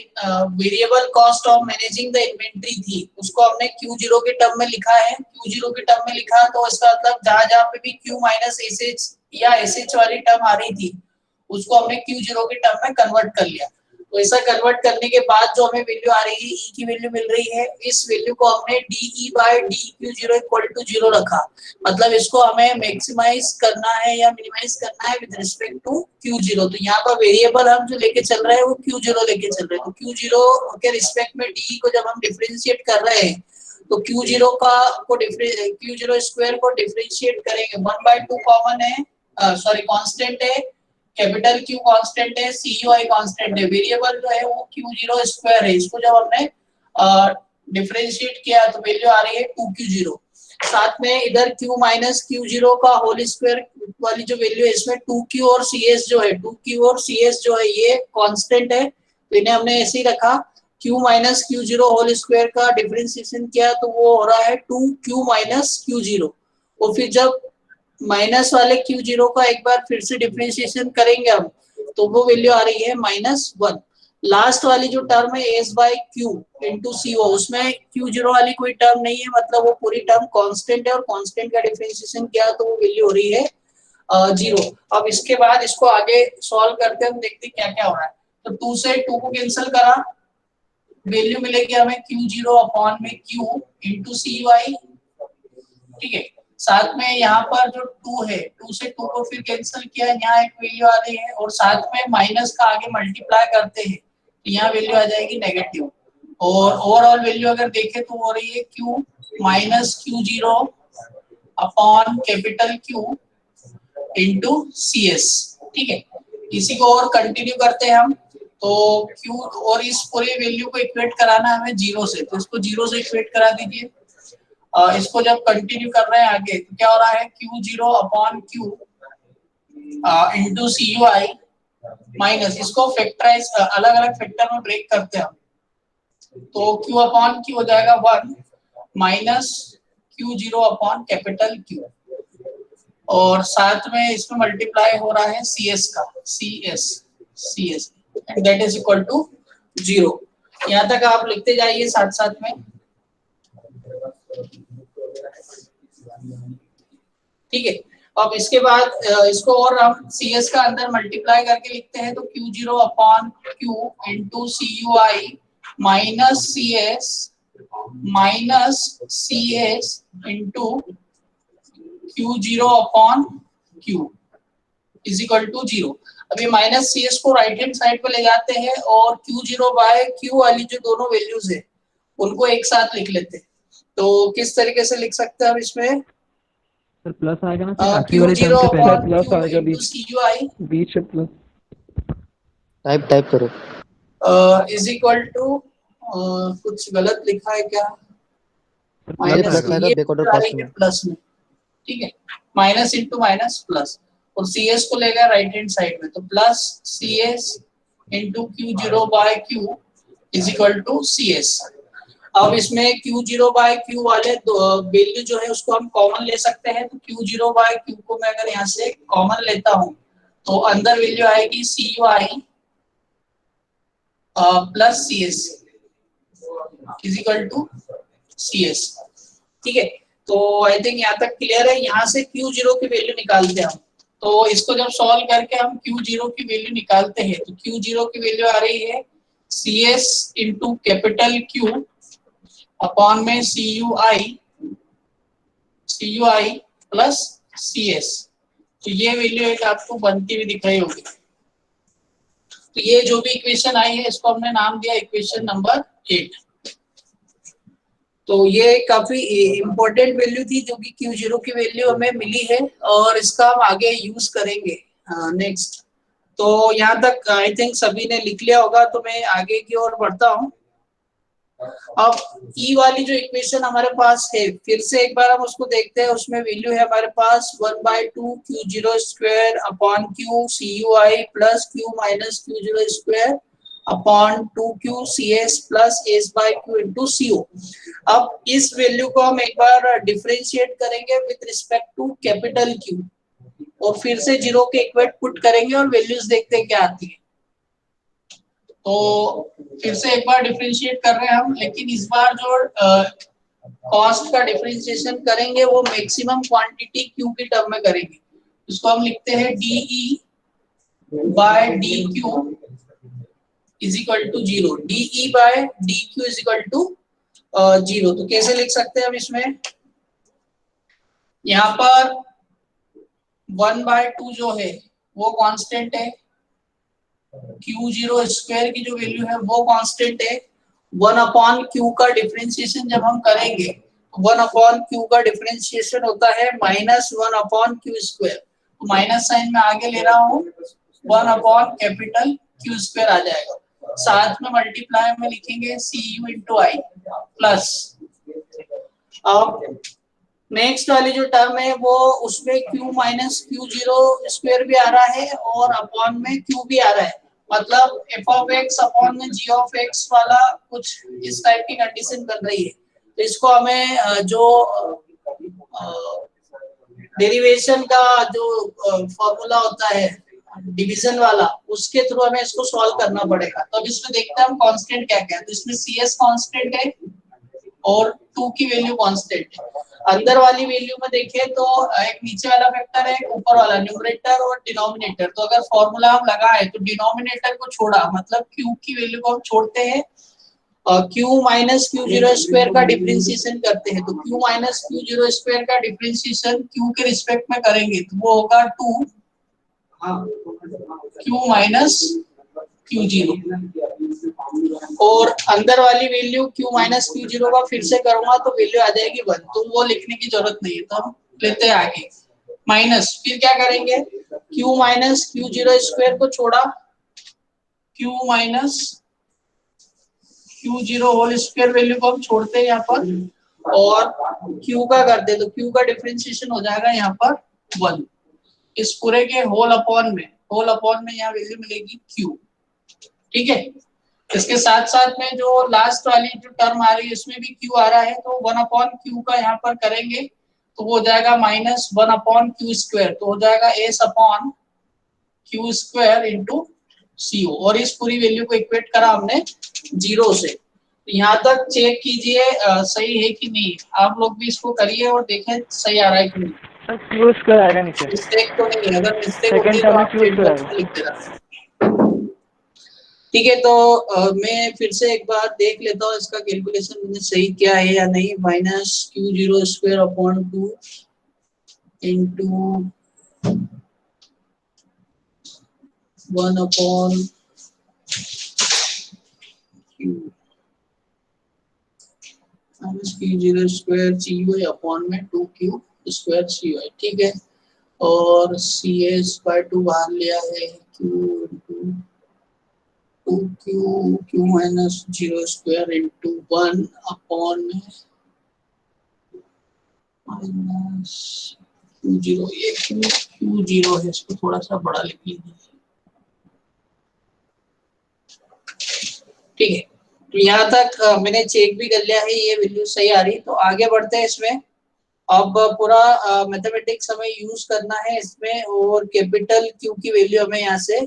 [SPEAKER 1] variable cost of managing the inventory थी, उसको हमने Q0 के टर्म में लिखा है। Q0 के टर्म में लिखा तो इसका मतलब जहाँ जहाँ पे भी Q माइनस SH या SH वाली टर्म आ रही थी, उसको हमने Q0 के टर्म में कन्वर्ट कर लिया। तो ऐसा कन्वर्ट करने के बाद जो हमें वैल्यू आ रही है, E की वैल्यू मिल रही है, इस वैल्यू को हमने DE/DQ0 इक्वल टू 0 रखा। मतलब इसको हमें मैक्सिमाइज करना है या मिनिमाइज करना है विद रिस्पेक्ट टू Q0। तो यहाँ पर वेरिएबल हम जो लेके चल रहे हैं वो Q0 लेके चल रहे हैं। तो Q0 के रिस्पेक्ट में DE को जब हम डिफरेंशिएट कर रहे हैं, तो Q0 Q0 स्क्वायर को डिफरेंशिएट करेंगे। 1/2 कॉमन है, सॉरी कांस्टेंट है, कैपिटल Q कांस्टेंट है, CUI कांस्टेंट है, वेरिएबल जो है वो Q0 स्क्वायर है। इसको जब हमने डिफरेंशिएट किया तो वैल्यू आ रही है 2Q0। साथ में इधर Q माइनस Q0 का होल स्क्वायर वाली जो वैल्यू है, इसमें 2Q और CS जो है, 2Q और CS जो है ये कांस्टेंट है, तो इन्हें हमने ऐसे ही रखा। Q minus Q0 whole square का डिफरेंशिएशन किया तो वो हो रहा है 2Q माइनस Q0। और फिर जब माइनस वाले Q0 का एक बार फिर से डिफरेंशिएशन करेंगे हम, तो वो वैल्यू आ रही है -1। लास्ट वाली जो टर्म है S/Q इंटू CO, उसमें Q0 वाली कोई टर्म नहीं है, मतलब वो पूरी टर्म कांस्टेंट है, और कांस्टेंट का डिफरेंशिएशन किया तो वो वैल्यू हो रही है 0। अब इसके बाद इसको आगे सॉल्व करते हैं, हम देखते हैं क्या क्या हो रहा है। तो 2 से 2 को कैंसिल करा, वैल्यू मिलेगी हमें Q0 अपॉन में Q इंटू CUI। ठीक है, साथ में यहाँ पर जो 2 है, 2 से 2 को फिर कैंसिल किया, यहाँ एक वैल्यू आ रही है, और साथ में माइनस का आगे मल्टीप्लाई करते हैं तो यहाँ वैल्यू आ जाएगी नेगेटिव। और ओवरऑल वैल्यू अगर देखें तो हो रही है Q minus Q0 upon capital Q into CS। ठीक है, इसी को और कंटिन्यू करते हैं हम। तो Q और इस पूरे वैल्यू को इक्वेट कराना है हमें 0 से, तो इसको 0 से इक्वेट करा दीजिए। इसको जब कंटिन्यू कर रहे हैं आगे तो क्या हो रहा है, Q0 upon Q into CUI minus, इसको फैक्टराइज अलग अलग फैक्टर में ब्रेक करते हैं हम, तो Q अपॉन Q हो जाएगा 1 minus Q0 upon capital Q, और साथ में इसमें मल्टीप्लाई हो रहा है CS का, CS and that is equal to 0। यहाँ तक आप लिखते जाइए साथ साथ में। ठीक है, अब इसके बाद इसको और हम CS का अंदर मल्टीप्लाई करके लिखते हैं, तो Q0 upon Q into CUI minus CS into Q0 upon Q is equal to 0। अभी माइनस CS को राइट हैंड साइड पे ले जाते हैं, और Q0/Q वाली जो दोनों वैल्यूज है उनको एक साथ लिख लेते हैं। तो किस तरीके से लिख सकते हैं हम इसमें?
[SPEAKER 3] सर प्लस आएगा ना, फिर आखिरी वाली टर्म
[SPEAKER 1] Q0
[SPEAKER 3] से पहले
[SPEAKER 1] अपॉन
[SPEAKER 2] प्लस
[SPEAKER 1] Q
[SPEAKER 2] आएगा
[SPEAKER 1] इंटू CUI
[SPEAKER 2] बीच में प्लस।
[SPEAKER 4] टाइप करो।
[SPEAKER 1] इज इक्वल टू, कुछ गलत लिखा है क्या?
[SPEAKER 2] प्लस
[SPEAKER 1] माइनस
[SPEAKER 2] आएगा।
[SPEAKER 1] ये
[SPEAKER 4] बैकवर्ड
[SPEAKER 1] आ रही
[SPEAKER 4] कॉस्ट
[SPEAKER 1] है
[SPEAKER 4] में।
[SPEAKER 1] प्लस में। ठीक है, माइनस इंटू माइनस प्लस, और CS को लेगा राइट हैंड साइड में, तो plus CS into Q0/Q is equal to CS। अब इसमें Q0/Q वाले वैल्यू जो है उसको हम कॉमन ले सकते हैं, तो Q0/Q को मैं अगर यहाँ से कॉमन लेता हूँ तो अंदर वैल्यू आएगी CUI plus CS is equal to CS। ठीक है, तो आई थिंक यहाँ तक क्लियर है। यहाँ से Q0 की वैल्यू निकालते हैं हम, तो इसको जब सॉल्व करके हम Q0 की वैल्यू निकालते हैं तो Q0 की वैल्यू आ रही है CS into capital Q upon में CUI प्लस CS। तो ये वैल्यू एक आपको बनती हुई दिख रही होगी। तो ये जो भी इक्वेशन आई है इसको हमने नाम दिया इक्वेशन नंबर 8। तो ये काफी इम्पोर्टेंट वैल्यू थी जो कि Q0 की वैल्यू हमें मिली है और इसका हम आगे यूज करेंगे नेक्स्ट। तो यहाँ तक आई थिंक सभी ने लिख लिया होगा, तो मैं आगे की ओर बढ़ता हूँ। अब ई वाली जो इक्वेशन हमारे पास है, फिर से एक बार हम उसको देखते हैं। उसमें वैल्यू है हमारे पास 1/2 Q0 square upon Q CUI plus Q minus Q0 square upon 2Q CS plus S by Q into CO। अब इस वैल्यू को हम एक बार डिफरेंशिएट करेंगे with respect to capital Q और फिर से जीरो के इक्वेट पुट करेंगे और वैल्यूज देखते हैं क्या आती है। तो फिर से एक बार डिफरेंशिएट कर रहे हैं हम, लेकिन इस बार जो कॉस्ट का डिफरेंशिएशन करेंगे वो मैक्सिमम क्वांटिटी Q की टर्म में करेंगे। इसको हम लिखते हैं DE by DQ is equal to 0। DE by DQ is equal to 0। तो कैसे लिख सकते हैं हम इसमें, यहाँ पर 1/2 जो है वो कांस्टेंट है, Q0 स्क्वायर की जो वैल्यू है वो कांस्टेंट है। 1 अपॉन Q का डिफरेंशिएशन जब हम करेंगे, 1 अपॉन Q का डिफरेंशिएशन होता है -1 अपॉन Q स्क्वायर। तो माइनस साइन में आगे ले रहा हूँ, 1 अपॉन कैपिटल Q स्क्वायर आ जाएगा। साथ में मल्टीप्लाई में लिखेंगे CU इंटू I प्लस। अब नेक्स्ट वाली जो टर्म है वो उसमें Q माइनस Q0 स्क्वायर भी आ रहा है और अपॉन में Q भी आ रहा है। मतलब f ऑफ x अपॉन में g ऑफ x वाला कुछ इस टाइप की कंडीशन बन रही है। तो इसको हमें जो डेरिवेशन का जो फॉर्मूला होता है डिवीजन वाला, उसके थ्रू हमें इसको सॉल्व करना पड़ेगा। तो अब इसमें देखते हैं हम कांस्टेंट क्या क्या है। तो इसमें CS कांस्टेंट है और 2 की वैल्यू कांस्टेंट है। अंदर वाली वैल्यू में देखें तो एक नीचे वाला फैक्टर है, ऊपर वाला न्यूमरेटर और डिनोमिनेटर। तो अगर फॉर्मूला हम लगाए तो डिनोमिनेटर को छोड़ा, मतलब Q की वैल्यू को हम छोड़ते हैं, Q माइनस Q0 स्क्वायर का डिफरेंशिएशन करते हैं। तो Q माइनस Q0 स्क्वायर का डिफरेंशिएशन Q के रिस्पेक्ट में करेंगे तो वो होगा 2 Q माइनस Q0। और अंदर वाली वैल्यू Q माइनस Q0 का फिर से करूंगा तो वैल्यू आ जाएगी 1। तो वो लिखने की जरूरत नहीं है, तो हम लेते हैं आगे माइनस। फिर क्या करेंगे, Q माइनस Q0 स्क्वायर को छोड़ा, Q minus Q0 whole square value को हम छोड़ते हैं यहाँ पर और Q का करते हैं। तो Q का डिफरेंशिएशन हो जाएगा यहाँ पर 1। इस पूरे के होल अपॉन में यहाँ वैल्यू मिलेगी Q। ठीक है। इसके साथ साथ में जो लास्ट वाली जो टर्म आ रही है इसमें भी Q आ रहा है, तो 1 अपॉन Q का यहाँ पर करेंगे तो वो हो जाएगा -1 अपॉन Q स्क्वायर। तो हो जाएगा S upon Q square into CO। और इस पूरी वैल्यू को इक्वेट करा हमने 0 से। तो यहाँ तक चेक कीजिए सही है कि नहीं। आप लोग भी इसको करिए और देखें सही आ रहा है कि नहीं।
[SPEAKER 2] Q स्क्वायर आएगा नीचे।
[SPEAKER 1] मिस्टेक तो नहीं है, अगर मिस्टेक होती
[SPEAKER 2] सेकंड
[SPEAKER 1] है
[SPEAKER 2] टर्म
[SPEAKER 1] तो
[SPEAKER 2] में
[SPEAKER 1] आप
[SPEAKER 2] Q
[SPEAKER 1] चेक
[SPEAKER 2] स्क्वायर
[SPEAKER 1] बॉक्स में लिख देना। ठीक है। तो मैं फिर से एक बार देख लेता हूँ इसका कैलकुलेशन मैंने सही किया है या नहीं। -Q0 square upon 2 into 1 upon Q minus Q0 square CUI upon में 2Q स्क्वायर CUI। ठीक है। और CS बाय 2 बाहर लिया है, Q into 2Q minus 0 square into 1 upon minus Q0। ये Q0 है, इसको थोड़ा सा बड़ा लिख लीजिए। ठीक है। तो यहाँ तक मैंने चेक भी कर लिया है, ये वैल्यू सही आ रही। तो आगे बढ़ते हैं इसमें। अब पूरा मैथमेटिक्स हमें यूज करना है इसमें और कैपिटल Q की वैल्यू हमें यहाँ से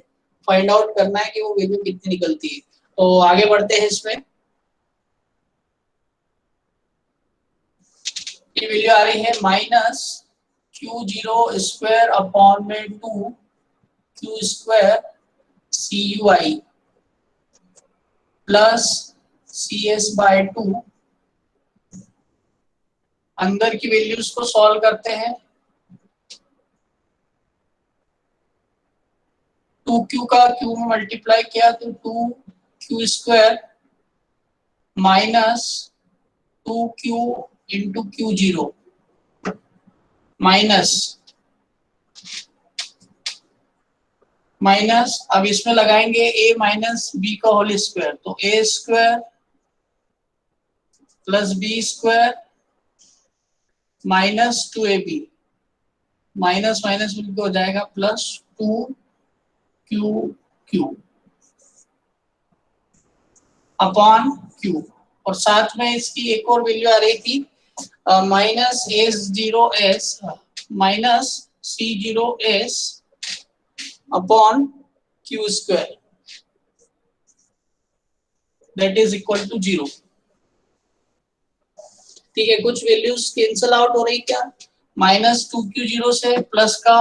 [SPEAKER 1] फाइंड आउट करना है कि वो वैल्यू कितनी निकलती है। तो आगे बढ़ते हैं इसमें। ये वैल्यू आ रही है -Q0 स्क्वायर अपॉन में 2Q square CUI plus CS by 2। अंदर की वैल्यूज को सॉल्व करते हैं। 2q का q में मल्टीप्लाई किया तो 2q square minus 2q into q0 minus अब इसमें लगाएंगे a माइनस बी का होल स्क्वायर तो a square plus B square minus 2ab minus minus मिलकर हो जाएगा प्लस 2q अपॉन q और साथ में इसकी एक और वैल्यू आ रही थी minus s0s minus c0s upon q square that is equal to 0। ठीक है, कुछ वैल्यूज कैंसल आउट हो रही क्या, माइनस 2q0 से प्लस का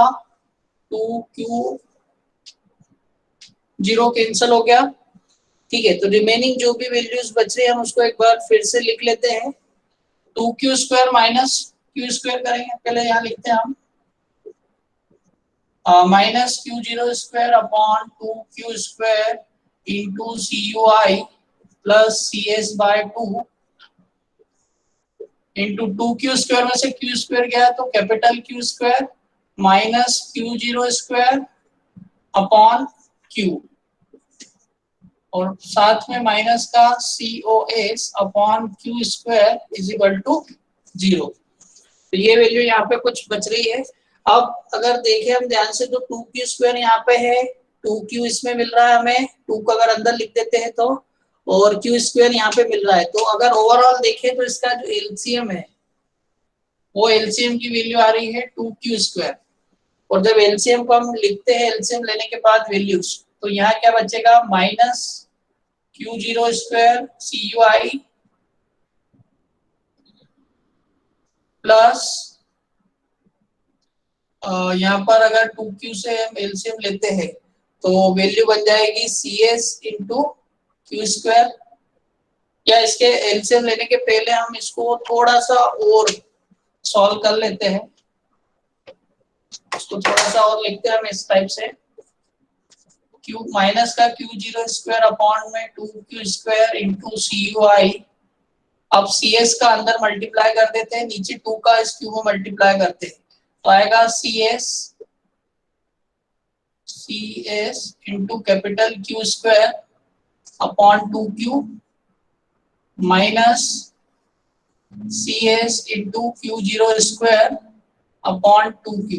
[SPEAKER 1] 2q0 कैंसल हो गया। ठीक है, तो रिमेनिंग जो भी वैल्यूज बच रही है हम उसको एक बार फिर से लिख लेते हैं। 2q square minus q square करेंगे, पहले यहाँ लिखते हैं हम minus q0 square upon 2q square into cui plus cs by 2 into 2q square में से q स्क्वायर गया तो capital Q square minus q0 square upon q और साथ में माइनस का COS upon q square is equal to 0। तो ये वैल्यू यहाँ पे कुछ बच रही है। अब अगर देखें हम ध्यान से तो 2q स्क्वायर यहाँ पे है, 2q इसमें मिल रहा है हमें, 2 को अगर अंदर लिख देते हैं तो, और q स्क्वायर यहाँ पे मिल रहा है। तो अगर ओवरऑल देखें तो इसका जो एलसीएम है वो एलसीएम की वैल्यू आ रही है 2q स्क्वायर और जब एलसीएम को हम लिखते हैं एलसीएम लेने के बाद वैल्यूज तो यहाँ क्या बचेगा minus q0 square cui plus यहाँ पर अगर 2q से हम एलसीएम लेते हैं तो वैल्यू बन जाएगी cs इंटू q स्क्वायर। या इसके एलसीएम लेने के पहले हम इसको थोड़ा सा और सॉल्व कर लेते हैं, इसको थोड़ा सा और लिखते हैं हम इस टाइप से q माइनस का q0 स्क्वायर अपॉन में 2q स्क्वायर इंटू cui। अब cs का अंदर मल्टीप्लाई कर देते हैं, नीचे 2 का इस q में मल्टीप्लाई करते हैं तो आएगा cs into capital Q square upon 2q minus cs into q0 square upon 2q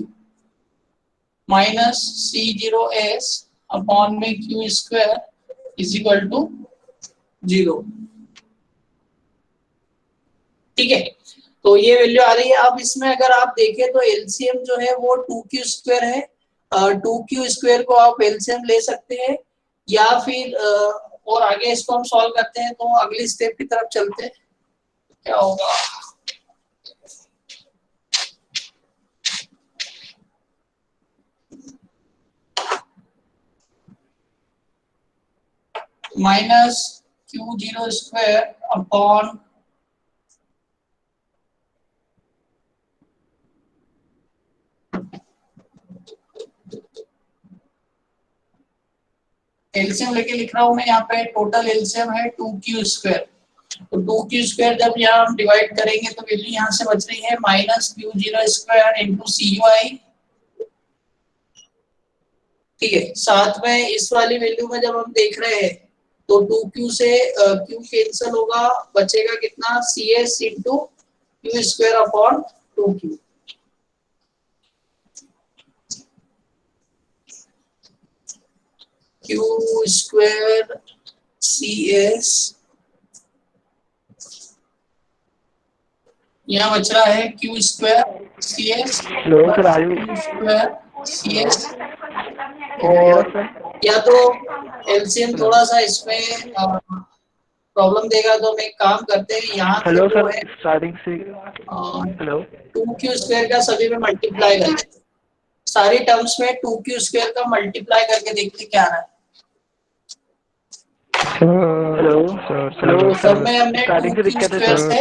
[SPEAKER 1] minus c0s upon में q square is equal to 0। ठीक है, तो ये वैल्यू आ रही है। अब इसमें अगर आप देखें तो एलसीएम जो है वो 2q स्क्वायर है, 2q स्क्वायर को आप एलसीएम ले सकते हैं या फिर और आगे इसको हम सॉल्व करते हैं तो अगली स्टेप की तरफ चलते हैं। क्या होगा minus q0 square upon LCM लेके लिख रहा हूं मैं, यहाँ पे टोटल एलसीएम है 2q स्क्वायर। तो 2q स्क्वायर जब यहाँ हम डिवाइड करेंगे तो वैल्यू यहाँ से बच रही है minus q0 square into cui। ठीक है, साथ में इस वाली वैल्यू में जब हम देख रहे हैं तो 2q से q कैंसिल होगा, बचेगा कितना cs into q square upon 2q। q square cs यहाँ बच रहा है q square cs square cs। और या तो एलसीएम थोड़ा सा इसमें प्रॉब्लम देगा तो हम एक काम करते हैं, यहाँ
[SPEAKER 2] हेलो
[SPEAKER 1] जो
[SPEAKER 2] सर
[SPEAKER 1] है
[SPEAKER 2] स्टार्टिंग से हेलो
[SPEAKER 1] 2q स्क्वायर का सभी में मल्टीप्लाई कर लेते हैं, सारी टर्म्स में 2q स्क्वायर का मल्टीप्लाई करके देखते क्या आ रहा है।
[SPEAKER 2] हेलो
[SPEAKER 1] सब में हमने
[SPEAKER 2] स्टार्टिंग से
[SPEAKER 1] 2q
[SPEAKER 2] दिक्कत है
[SPEAKER 1] स्क्वायर
[SPEAKER 2] सर।
[SPEAKER 1] से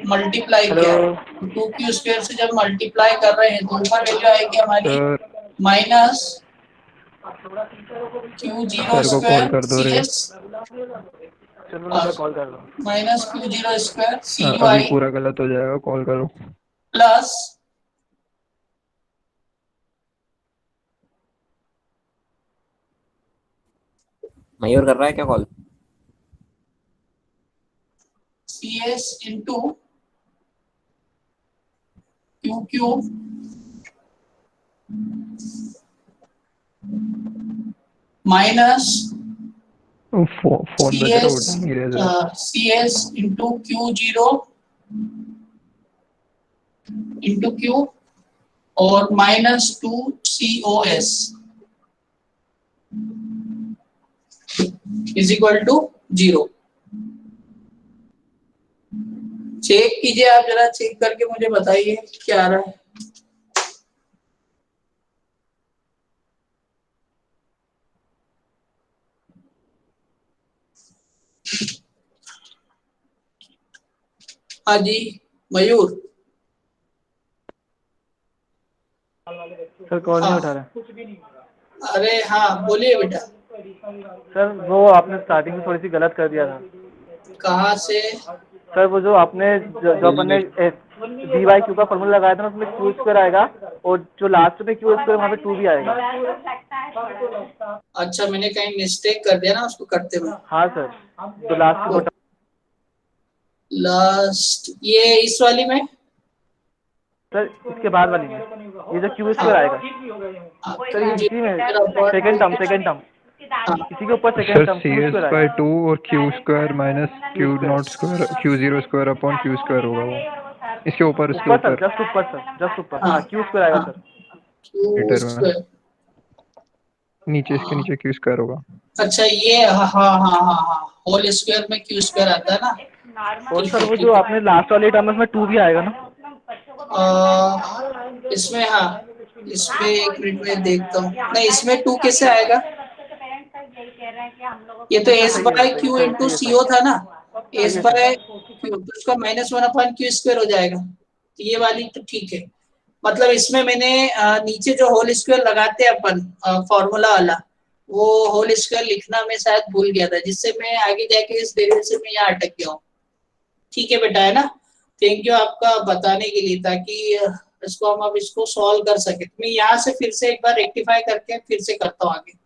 [SPEAKER 1] मल्टीप्लाई किया है,
[SPEAKER 2] हेलो
[SPEAKER 1] 2q स्क्वायर से जब मल्टीप्लाई कर रहे हैं तो ऊपर वैल्यू आएगी हमारी
[SPEAKER 2] sir
[SPEAKER 1] minus Q zero
[SPEAKER 2] sir को कॉल
[SPEAKER 1] स्क्वायर
[SPEAKER 2] कर दो
[SPEAKER 1] सी
[SPEAKER 2] रे।
[SPEAKER 1] एस
[SPEAKER 2] कॉल कर लो।
[SPEAKER 1] Minus Q zero square C U
[SPEAKER 2] अभी
[SPEAKER 1] आई
[SPEAKER 2] पूरा गलत हो जाएगा, कॉल करो।
[SPEAKER 1] प्लस
[SPEAKER 5] मयूर कर रहा है क्या call?
[SPEAKER 1] C S into Q Q minus
[SPEAKER 2] phone बज रहा, उठा नहीं रहे sir.
[SPEAKER 1] C S into Q zero into Q और minus two C O S is equal to 0। Check कीजिए, आप जरा चेक करके मुझे बताइए क्या आ रहा है। हाँ जी मयूर।
[SPEAKER 6] सर कॉल नहीं
[SPEAKER 1] हाँ।
[SPEAKER 6] उठा रहा।
[SPEAKER 1] अरे हाँ बोलिए बेटा।
[SPEAKER 6] सर वो आपने स्टार्टिंग में थोड़ी सी गलत कर दिया था।
[SPEAKER 1] कहाँ से?
[SPEAKER 6] सर वो जो आपने जो अपन ने डी वाई क्यू का फॉर्मूला लगाया था ना, उसमें क्यू स्क्वायर आएगा और जो लास्ट में क्यू स्क्वायर वहाँ पे 2 भी आएगा।
[SPEAKER 1] अच्छा मैंने कहीं मिस्टेक कर दिया ना उसको करते में।
[SPEAKER 6] हाँ सर, जो लास्ट में
[SPEAKER 1] लास्ट ये इस वाली में
[SPEAKER 6] सर इसके बाद वाली में ये जो क्यू स्क्वायर आएगा सर, ये इसी में सेकंड टर्म इसी के ऊपर second
[SPEAKER 2] sir
[SPEAKER 6] term
[SPEAKER 2] C
[SPEAKER 6] Q
[SPEAKER 2] S
[SPEAKER 6] square
[SPEAKER 2] by
[SPEAKER 6] आएगा।
[SPEAKER 2] 2 और Q square minus Q not square, Q zero square upon Q square होगा वो। इसके ऊपर, इसके
[SPEAKER 6] ऊपर सर,
[SPEAKER 2] ऊपर
[SPEAKER 6] जस्ट ऊपर हाँ क्यू स्क्वायर आएगा सर।
[SPEAKER 1] क्यू
[SPEAKER 2] मीटर में
[SPEAKER 1] स्क्वायर।
[SPEAKER 2] नीचे, इसके नीचे क्यू स्क्वायर होगा।
[SPEAKER 1] अच्छा ये हाँ हाँ हाँ हाँ हाँ होल स्क्वायर में क्यू स्क्वायर आता है ना।
[SPEAKER 6] और
[SPEAKER 1] ठीक
[SPEAKER 6] सर
[SPEAKER 1] है
[SPEAKER 6] वो
[SPEAKER 1] ठीक
[SPEAKER 6] जो
[SPEAKER 1] है।
[SPEAKER 6] आपने लास्ट वाली टर्म में उसमें 2 भी आएगा ना।
[SPEAKER 1] इसमें हाँ इसमें एक मिनट में देखता हूँ। नहीं इसमें 2 कैसे आएगा? ये तो
[SPEAKER 6] अच्छा
[SPEAKER 1] एस
[SPEAKER 6] सही है
[SPEAKER 1] बाय
[SPEAKER 6] सही
[SPEAKER 1] क्यू
[SPEAKER 6] सही
[SPEAKER 1] इंटू
[SPEAKER 6] सही है
[SPEAKER 1] सी ओ था ना। एस
[SPEAKER 6] सही है
[SPEAKER 1] बाय
[SPEAKER 6] सर।
[SPEAKER 1] क्यू तो उसका -1 अपॉन क्यू स्क्वायर हो जाएगा। तो ये वाली तो ठीक है। मतलब इसमें मैंने नीचे जो होल स्क्वायर लगाते हैं अपन फॉर्मूला वाला, वो होल स्क्वायर लिखना मैं शायद भूल गया था, जिससे मैं आगे जाके इस डेरिवेशन में यहाँ अटक गया हूँ। ठीक है बेटा, है ना। थैंक यू आपका बताने के लिए, ताकि इसको हम अब इसको सॉल्व कर सके। मैं यहाँ से फिर से एक बार रेक्टिफाई करके फिर से करता हूँ आगे।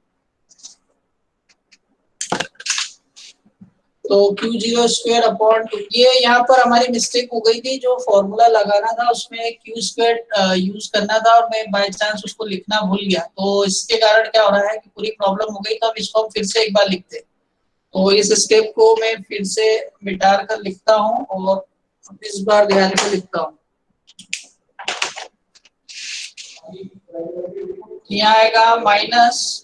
[SPEAKER 1] तो क्यू जीरो स्क्वायर अपॉन 2, ये यहाँ पर हमारी मिस्टेक हो गई थी। जो फॉर्मूला लगाना था उसमें क्यू स्क्वायर यूज करना था और मैं बाय चांस उसको लिखना भूल गया। तो इसके कारण क्या हो रहा है कि पूरी प्रॉब्लम हो गई। तो अब इसको हम फिर से एक बार लिखते हैं। तो इस स्टेप को मैं फिर से मिटा कर लिखता हूँ और इस बार ध्यान से लिखता हूँ। यहाँ आएगा minus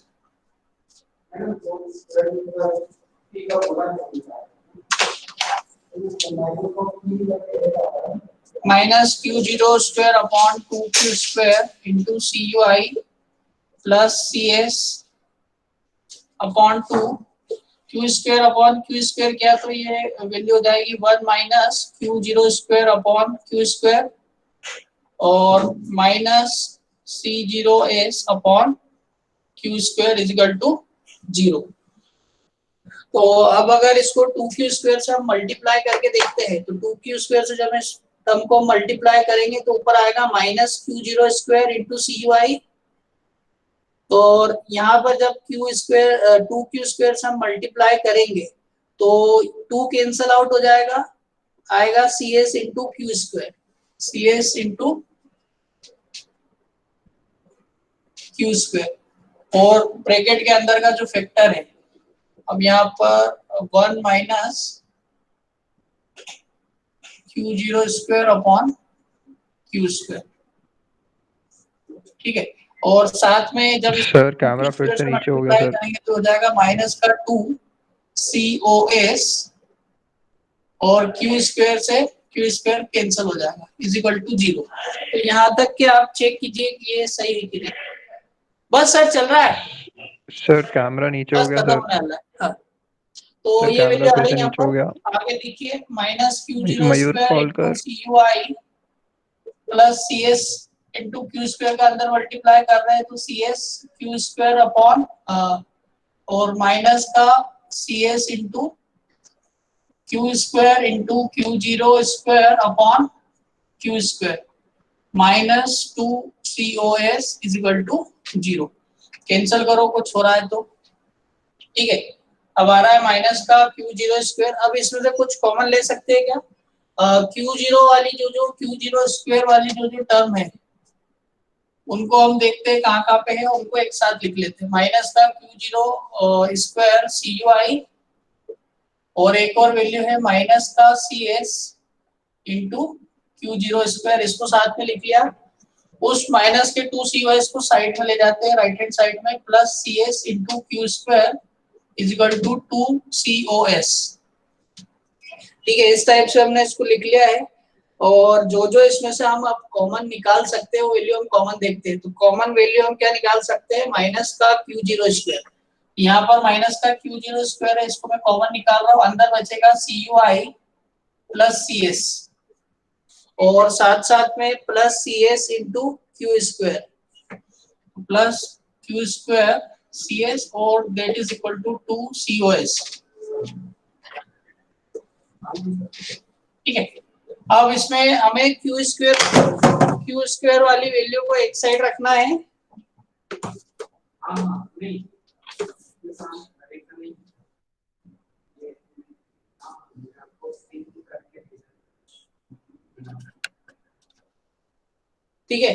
[SPEAKER 1] Q zero square upon 2 Q square into C U I plus C S upon 2 Q square upon Q square क्या, तो ये वैल्यू हो जाएगी 1 minus Q zero square upon Q square और minus C zero S upon Q square is equal to 0। तो अब अगर इसको 2q स्क्वायर से हम मल्टीप्लाई करके देखते हैं, तो 2q स्क्वायर से जब इस टर्म को मल्टीप्लाई करेंगे तो ऊपर आएगा minus Q zero square into C U I. और यहाँ पर जब क्यू स्क्वायर 2q स्क्वायर से हम मल्टीप्लाई करेंगे तो 2 कैंसल आउट हो जाएगा, आएगा C S into Q square, C S into Q square. और ब्रैकेट के अंदर का जो फैक्टर है, अब यहाँ पर 1 minus Q zero square upon Q square. ठीक है। और साथ में जब
[SPEAKER 2] सर कैमरा फिर से नीचे हो गया
[SPEAKER 1] मल्टीप्लाई
[SPEAKER 2] सर।
[SPEAKER 1] करेंगे तो हो जाएगा माइनस का 2 सी ओ एस और क्यू स्क्वायर से क्यू स्क्वायर कैंसिल हो जाएगा इज इक्वल टू 0। तो यहाँ तक कि आप चेक कीजिए कि ये सही है कि नहीं। बस सर चल रहा है,
[SPEAKER 2] सर कैमरा नीचे हो
[SPEAKER 1] बस
[SPEAKER 2] गया
[SPEAKER 1] खत्म
[SPEAKER 2] सर।
[SPEAKER 1] होने वाला है। हाँ। तो
[SPEAKER 2] सर
[SPEAKER 1] ये
[SPEAKER 2] कैमरा
[SPEAKER 1] वैल्यू आ
[SPEAKER 2] फिर
[SPEAKER 1] रही
[SPEAKER 2] से
[SPEAKER 1] है यहाँ
[SPEAKER 2] नीचे हो
[SPEAKER 1] पर,
[SPEAKER 2] गया।
[SPEAKER 1] आगे देखिए माइनस क्यू जीरो
[SPEAKER 2] मयूर
[SPEAKER 1] स्क्वायर
[SPEAKER 2] कॉल
[SPEAKER 1] इंटू
[SPEAKER 2] कर।
[SPEAKER 1] C U I plus C S into Q square का अंदर मल्टीप्लाई कर रहे हैं तो C S Q square upon और माइनस का C S into Q square into Q zero square upon Q square minus 2COS is equal to 0। Cancel करो, कुछ हो रहा है तो ठीक है। अब आ रहा है माइनस का Q0 स्क्वायर। अब इसमें से कुछ कॉमन ले सकते हैं क्या? Q0 वाली जो Q0 स्क्वायर वाली जो टर्म है उनको हम देखते हैं कहाँ कहाँ पे है, उनको एक साथ लिख लेते हैं। माइनस का Q0 स्क्वायर CUI और एक और वैल्यू है माइनस का CS इंटू Q0 स्क्वायर, इसको साथ में लिख लिया। उस माइनस के 2COS को साइड में ले जाते हैं, राइट हैंड साइड में, plus CS into Q square is equal to 2COS। ठीक है, इस टाइप से हमने इसको लिख लिया है। और जो इसमें से हम अब कॉमन निकाल सकते हैं वो वैल्यू हम कॉमन देखते हैं। तो कॉमन वैल्यू हम क्या निकाल सकते हैं? माइनस का Q0 स्क्वायर। यहाँ पर माइनस का Q0 स्क्वायर है, इसको मैं कॉमन निकाल रहा हूँ। अंदर बचेगा CUI प्लस CS और साथ साथ में plus CS into Q square plus Q square CS और that is equal to 2COS। ठीक है, अब इसमें हमें क्यू स्क्वायर वाली वैल्यू को एक साइड रखना है। ठीक है,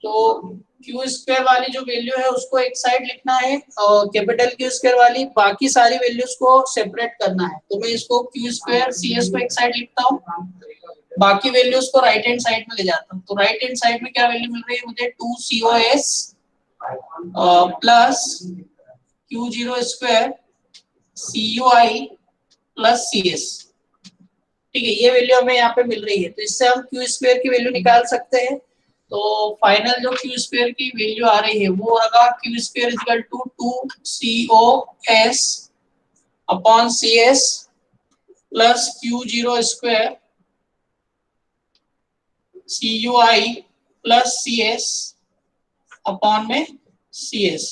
[SPEAKER 1] तो क्यू स्क्वायर वाली जो वैल्यू है उसको एक साइड लिखना है और कैपिटल क्यू स्क्वायर वाली बाकी सारी वैल्यूज को सेपरेट करना है। तो मैं इसको क्यू स्क्वायर CS को एक साइड लिखता हूँ, बाकी वैल्यूज को राइट हैंड साइड में ले जाता हूँ। तो राइट हैंड साइड में क्या वैल्यू मिल रही है मुझे? 2COS plus Q0 square CUI plus CS। ठीक है, ये वैल्यू हमें यहाँ पे मिल रही है। तो इससे हम क्यू स्क्वायर की वैल्यू निकाल सकते हैं। तो फाइनल जो क्यू स्क्वायर की वैल्यू आ रही है वो होगा Q square is equal to 2COS upon CS plus Q0 square CUI plus CS upon में CS।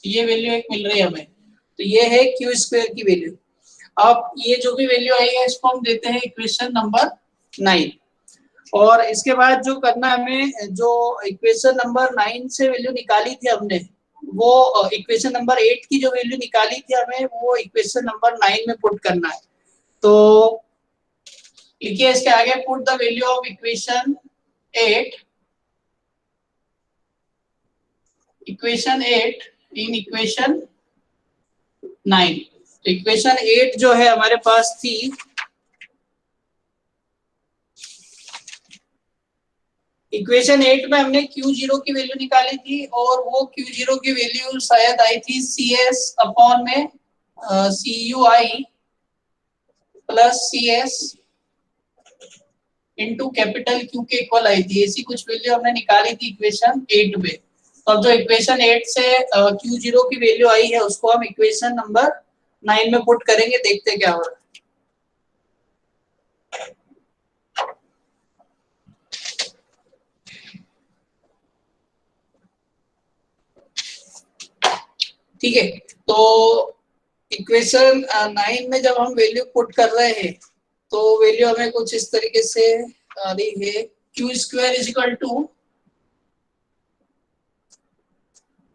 [SPEAKER 1] ये वैल्यू एक मिल रही है हमें। तो ये है क्यू स्क्वायर की वैल्यू। अब ये जो भी वैल्यू आई है इसको हम देते हैं इक्वेशन नंबर 9। और इसके बाद जो करना है हमें, जो इक्वेशन नंबर 9 से वैल्यू निकाली थी हमने, वो इक्वेशन नंबर 8 की जो वैल्यू निकाली थी हमें वो इक्वेशन नंबर 9 में पुट करना है। तो लिखिए इसके आगे, put the value of equation 8 in equation 9। तो इक्वेशन 8 जो है हमारे पास थी, इक्वेशन 8 में हमने Q0 की वैल्यू निकाली थी और वो Q0 की वैल्यू शायद आई थी CS अपॉन में CUI plus CS into capital Q के इक्वल आई थी। ऐसी कुछ वैल्यू हमने निकाली थी इक्वेशन 8 में। तो अब जो इक्वेशन 8 से Q0 की वैल्यू आई है उसको हम इक्वेशन नंबर 9 में पुट करेंगे, देखते क्या हो रहा है। ठीक है, तो इक्वेशन 9 में जब हम वैल्यू पुट कर रहे हैं तो वैल्यू हमें कुछ इस तरीके से आ रही है। Q square is equal to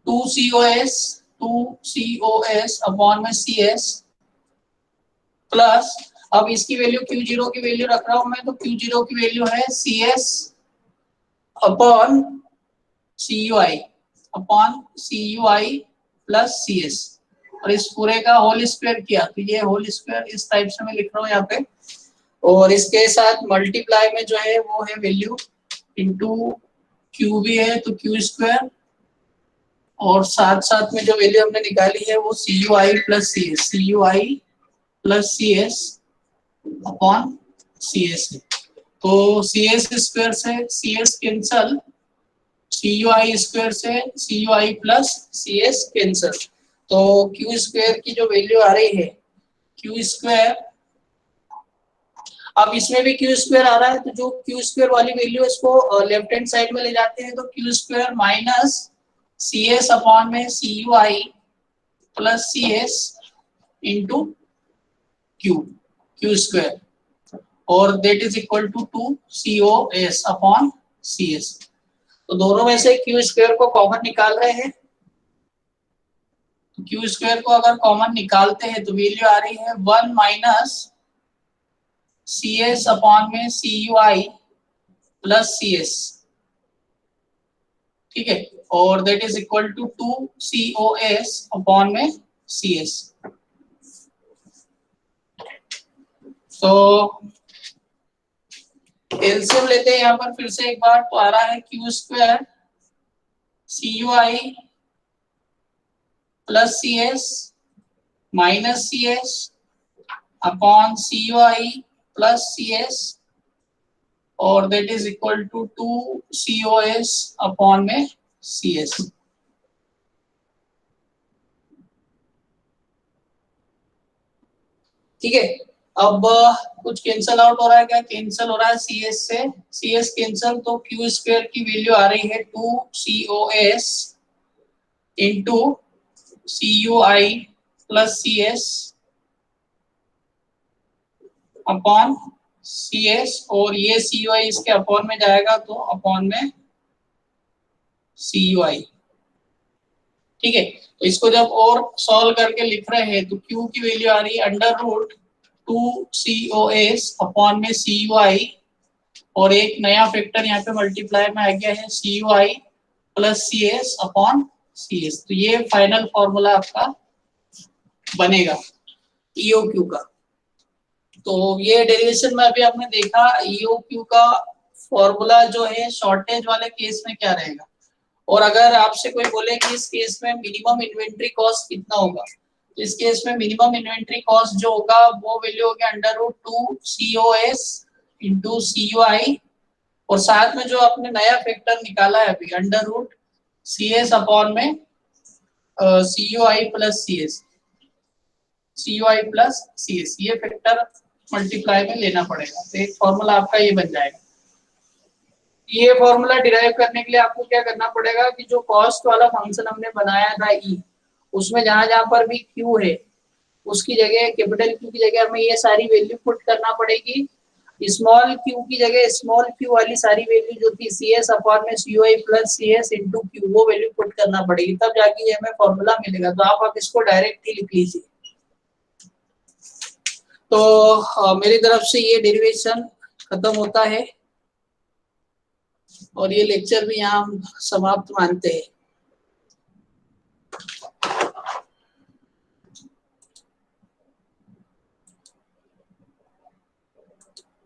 [SPEAKER 1] 2COS upon में CS प्लस, अब इसकी वैल्यू Q0 की वैल्यू रख रहा हूं मैं, तो Q0 की वैल्यू है CS upon CUI plus CS और इस पूरे का होल स्क्वायर किया। तो ये होल स्क्वायर इस टाइप से मैं लिख रहा हूँ यहाँ पे, और इसके साथ मल्टीप्लाई में जो है वो है वैल्यू इंटू Q भी है तो Q स्क्वायर, और साथ साथ में जो वैल्यू हमने निकाली है वो CUI plus CS upon CS है। तो CS स्क्वायर से CS कैंसल, CUI स्क्वायर से CUI प्लस CS कैंसल। तो Q स्क्वायर की जो वैल्यू आ रही है Q स्क्वायर अब इसमें भी क्यू स्क्वायर आ रहा है, तो जो क्यू स्क्वायर वाली वैल्यू है इसको लेफ्ट हैंड साइड में ले जाते हैं, तो Q square minus C S upon में C U I plus C S into Q square, और that is equal to 2 C O S upon C S. तो दोनों में से क्यू स्क्वायर को कॉमन निकाल रहे हैं, क्यू स्क्वायर को अगर कॉमन निकालते हैं तो वैल्यू आ रही है 1 माइनस सी एस अपॉन में C U I plus C S, ठीक है, और that is equal to 2 C O S upon में सी एस। तो एलसीएम लेते हैं यहाँ पर फिर से एक बार, तो आ रहा है Q square C U I plus C S minus C S upon C U I plus C S, और that is equal to 2 C O S upon में सी एस। ठीक है, अब कुछ कैंसल आउट हो रहा है, क्या कैंसल हो रहा है सी एस से, सी एस कैंसल, तो क्यू स्क्वायर की वैल्यू आ रही है 2 C O S into C U I plus C S upon C S, और ये सी यू आई इसके अपॉन में जाएगा तो अपॉन में सी यू आई। ठीक है, तो इसको जब और सॉल्व करके लिख रहे हैं तो क्यू की वैल्यू आ रही है under root 2 C O S upon में सी यू आई, और एक नया फैक्टर यहाँ पे मल्टीप्लाई में आ गया है C U I plus C S upon C S. तो ये फाइनल फॉर्मूला आपका बनेगा ईओ क्यू का। तो ये डेरिवेशन में अभी आपने देखा ईओ क्यू का फॉर्मूला जो है शॉर्टेज वाले केस में क्या रहेगा, और अगर आपसे कोई बोले कि इस केस में मिनिमम इन्वेंट्री कॉस्ट कितना होगा, तो इस केस में मिनिमम इन्वेंट्री कॉस्ट जो होगा वो वैल्यू होगा under root 2 C O S into C U I, और साथ में जो आपने नया फैक्टर निकाला है अभी under root C S upon में C U I plus C S, C U I plus C S, ये फैक्टर मल्टीप्लाई में लेना पड़ेगा। तो एक फॉर्मूला आपका ये बन जाएगा। ये फॉर्मूला डिराइव करने के लिए आपको क्या करना पड़ेगा कि जो कॉस्ट वाला फंक्शन हमने बनाया था ई, उसमें जहां जहां पर भी क्यू है उसकी जगह कैपिटल क्यू की जगह हमें ये सारी वैल्यू पुट करना पड़ेगी, स्मॉल क्यू की जगह स्मॉल क्यू वाली सारी वैल्यू जो थी सी एस अपॉन में C U I plus C S into Q, वो वैल्यू पुट करना पड़ेगी, तब जाके ये हमें फॉर्मूला मिलेगा। तो आप अब इसको डायरेक्ट ही लिख लीजिए। तो मेरी तरफ से ये डेरिवेशन खत्म होता है और ये लेक्चर भी यहाँ हम समाप्त मानते हैं।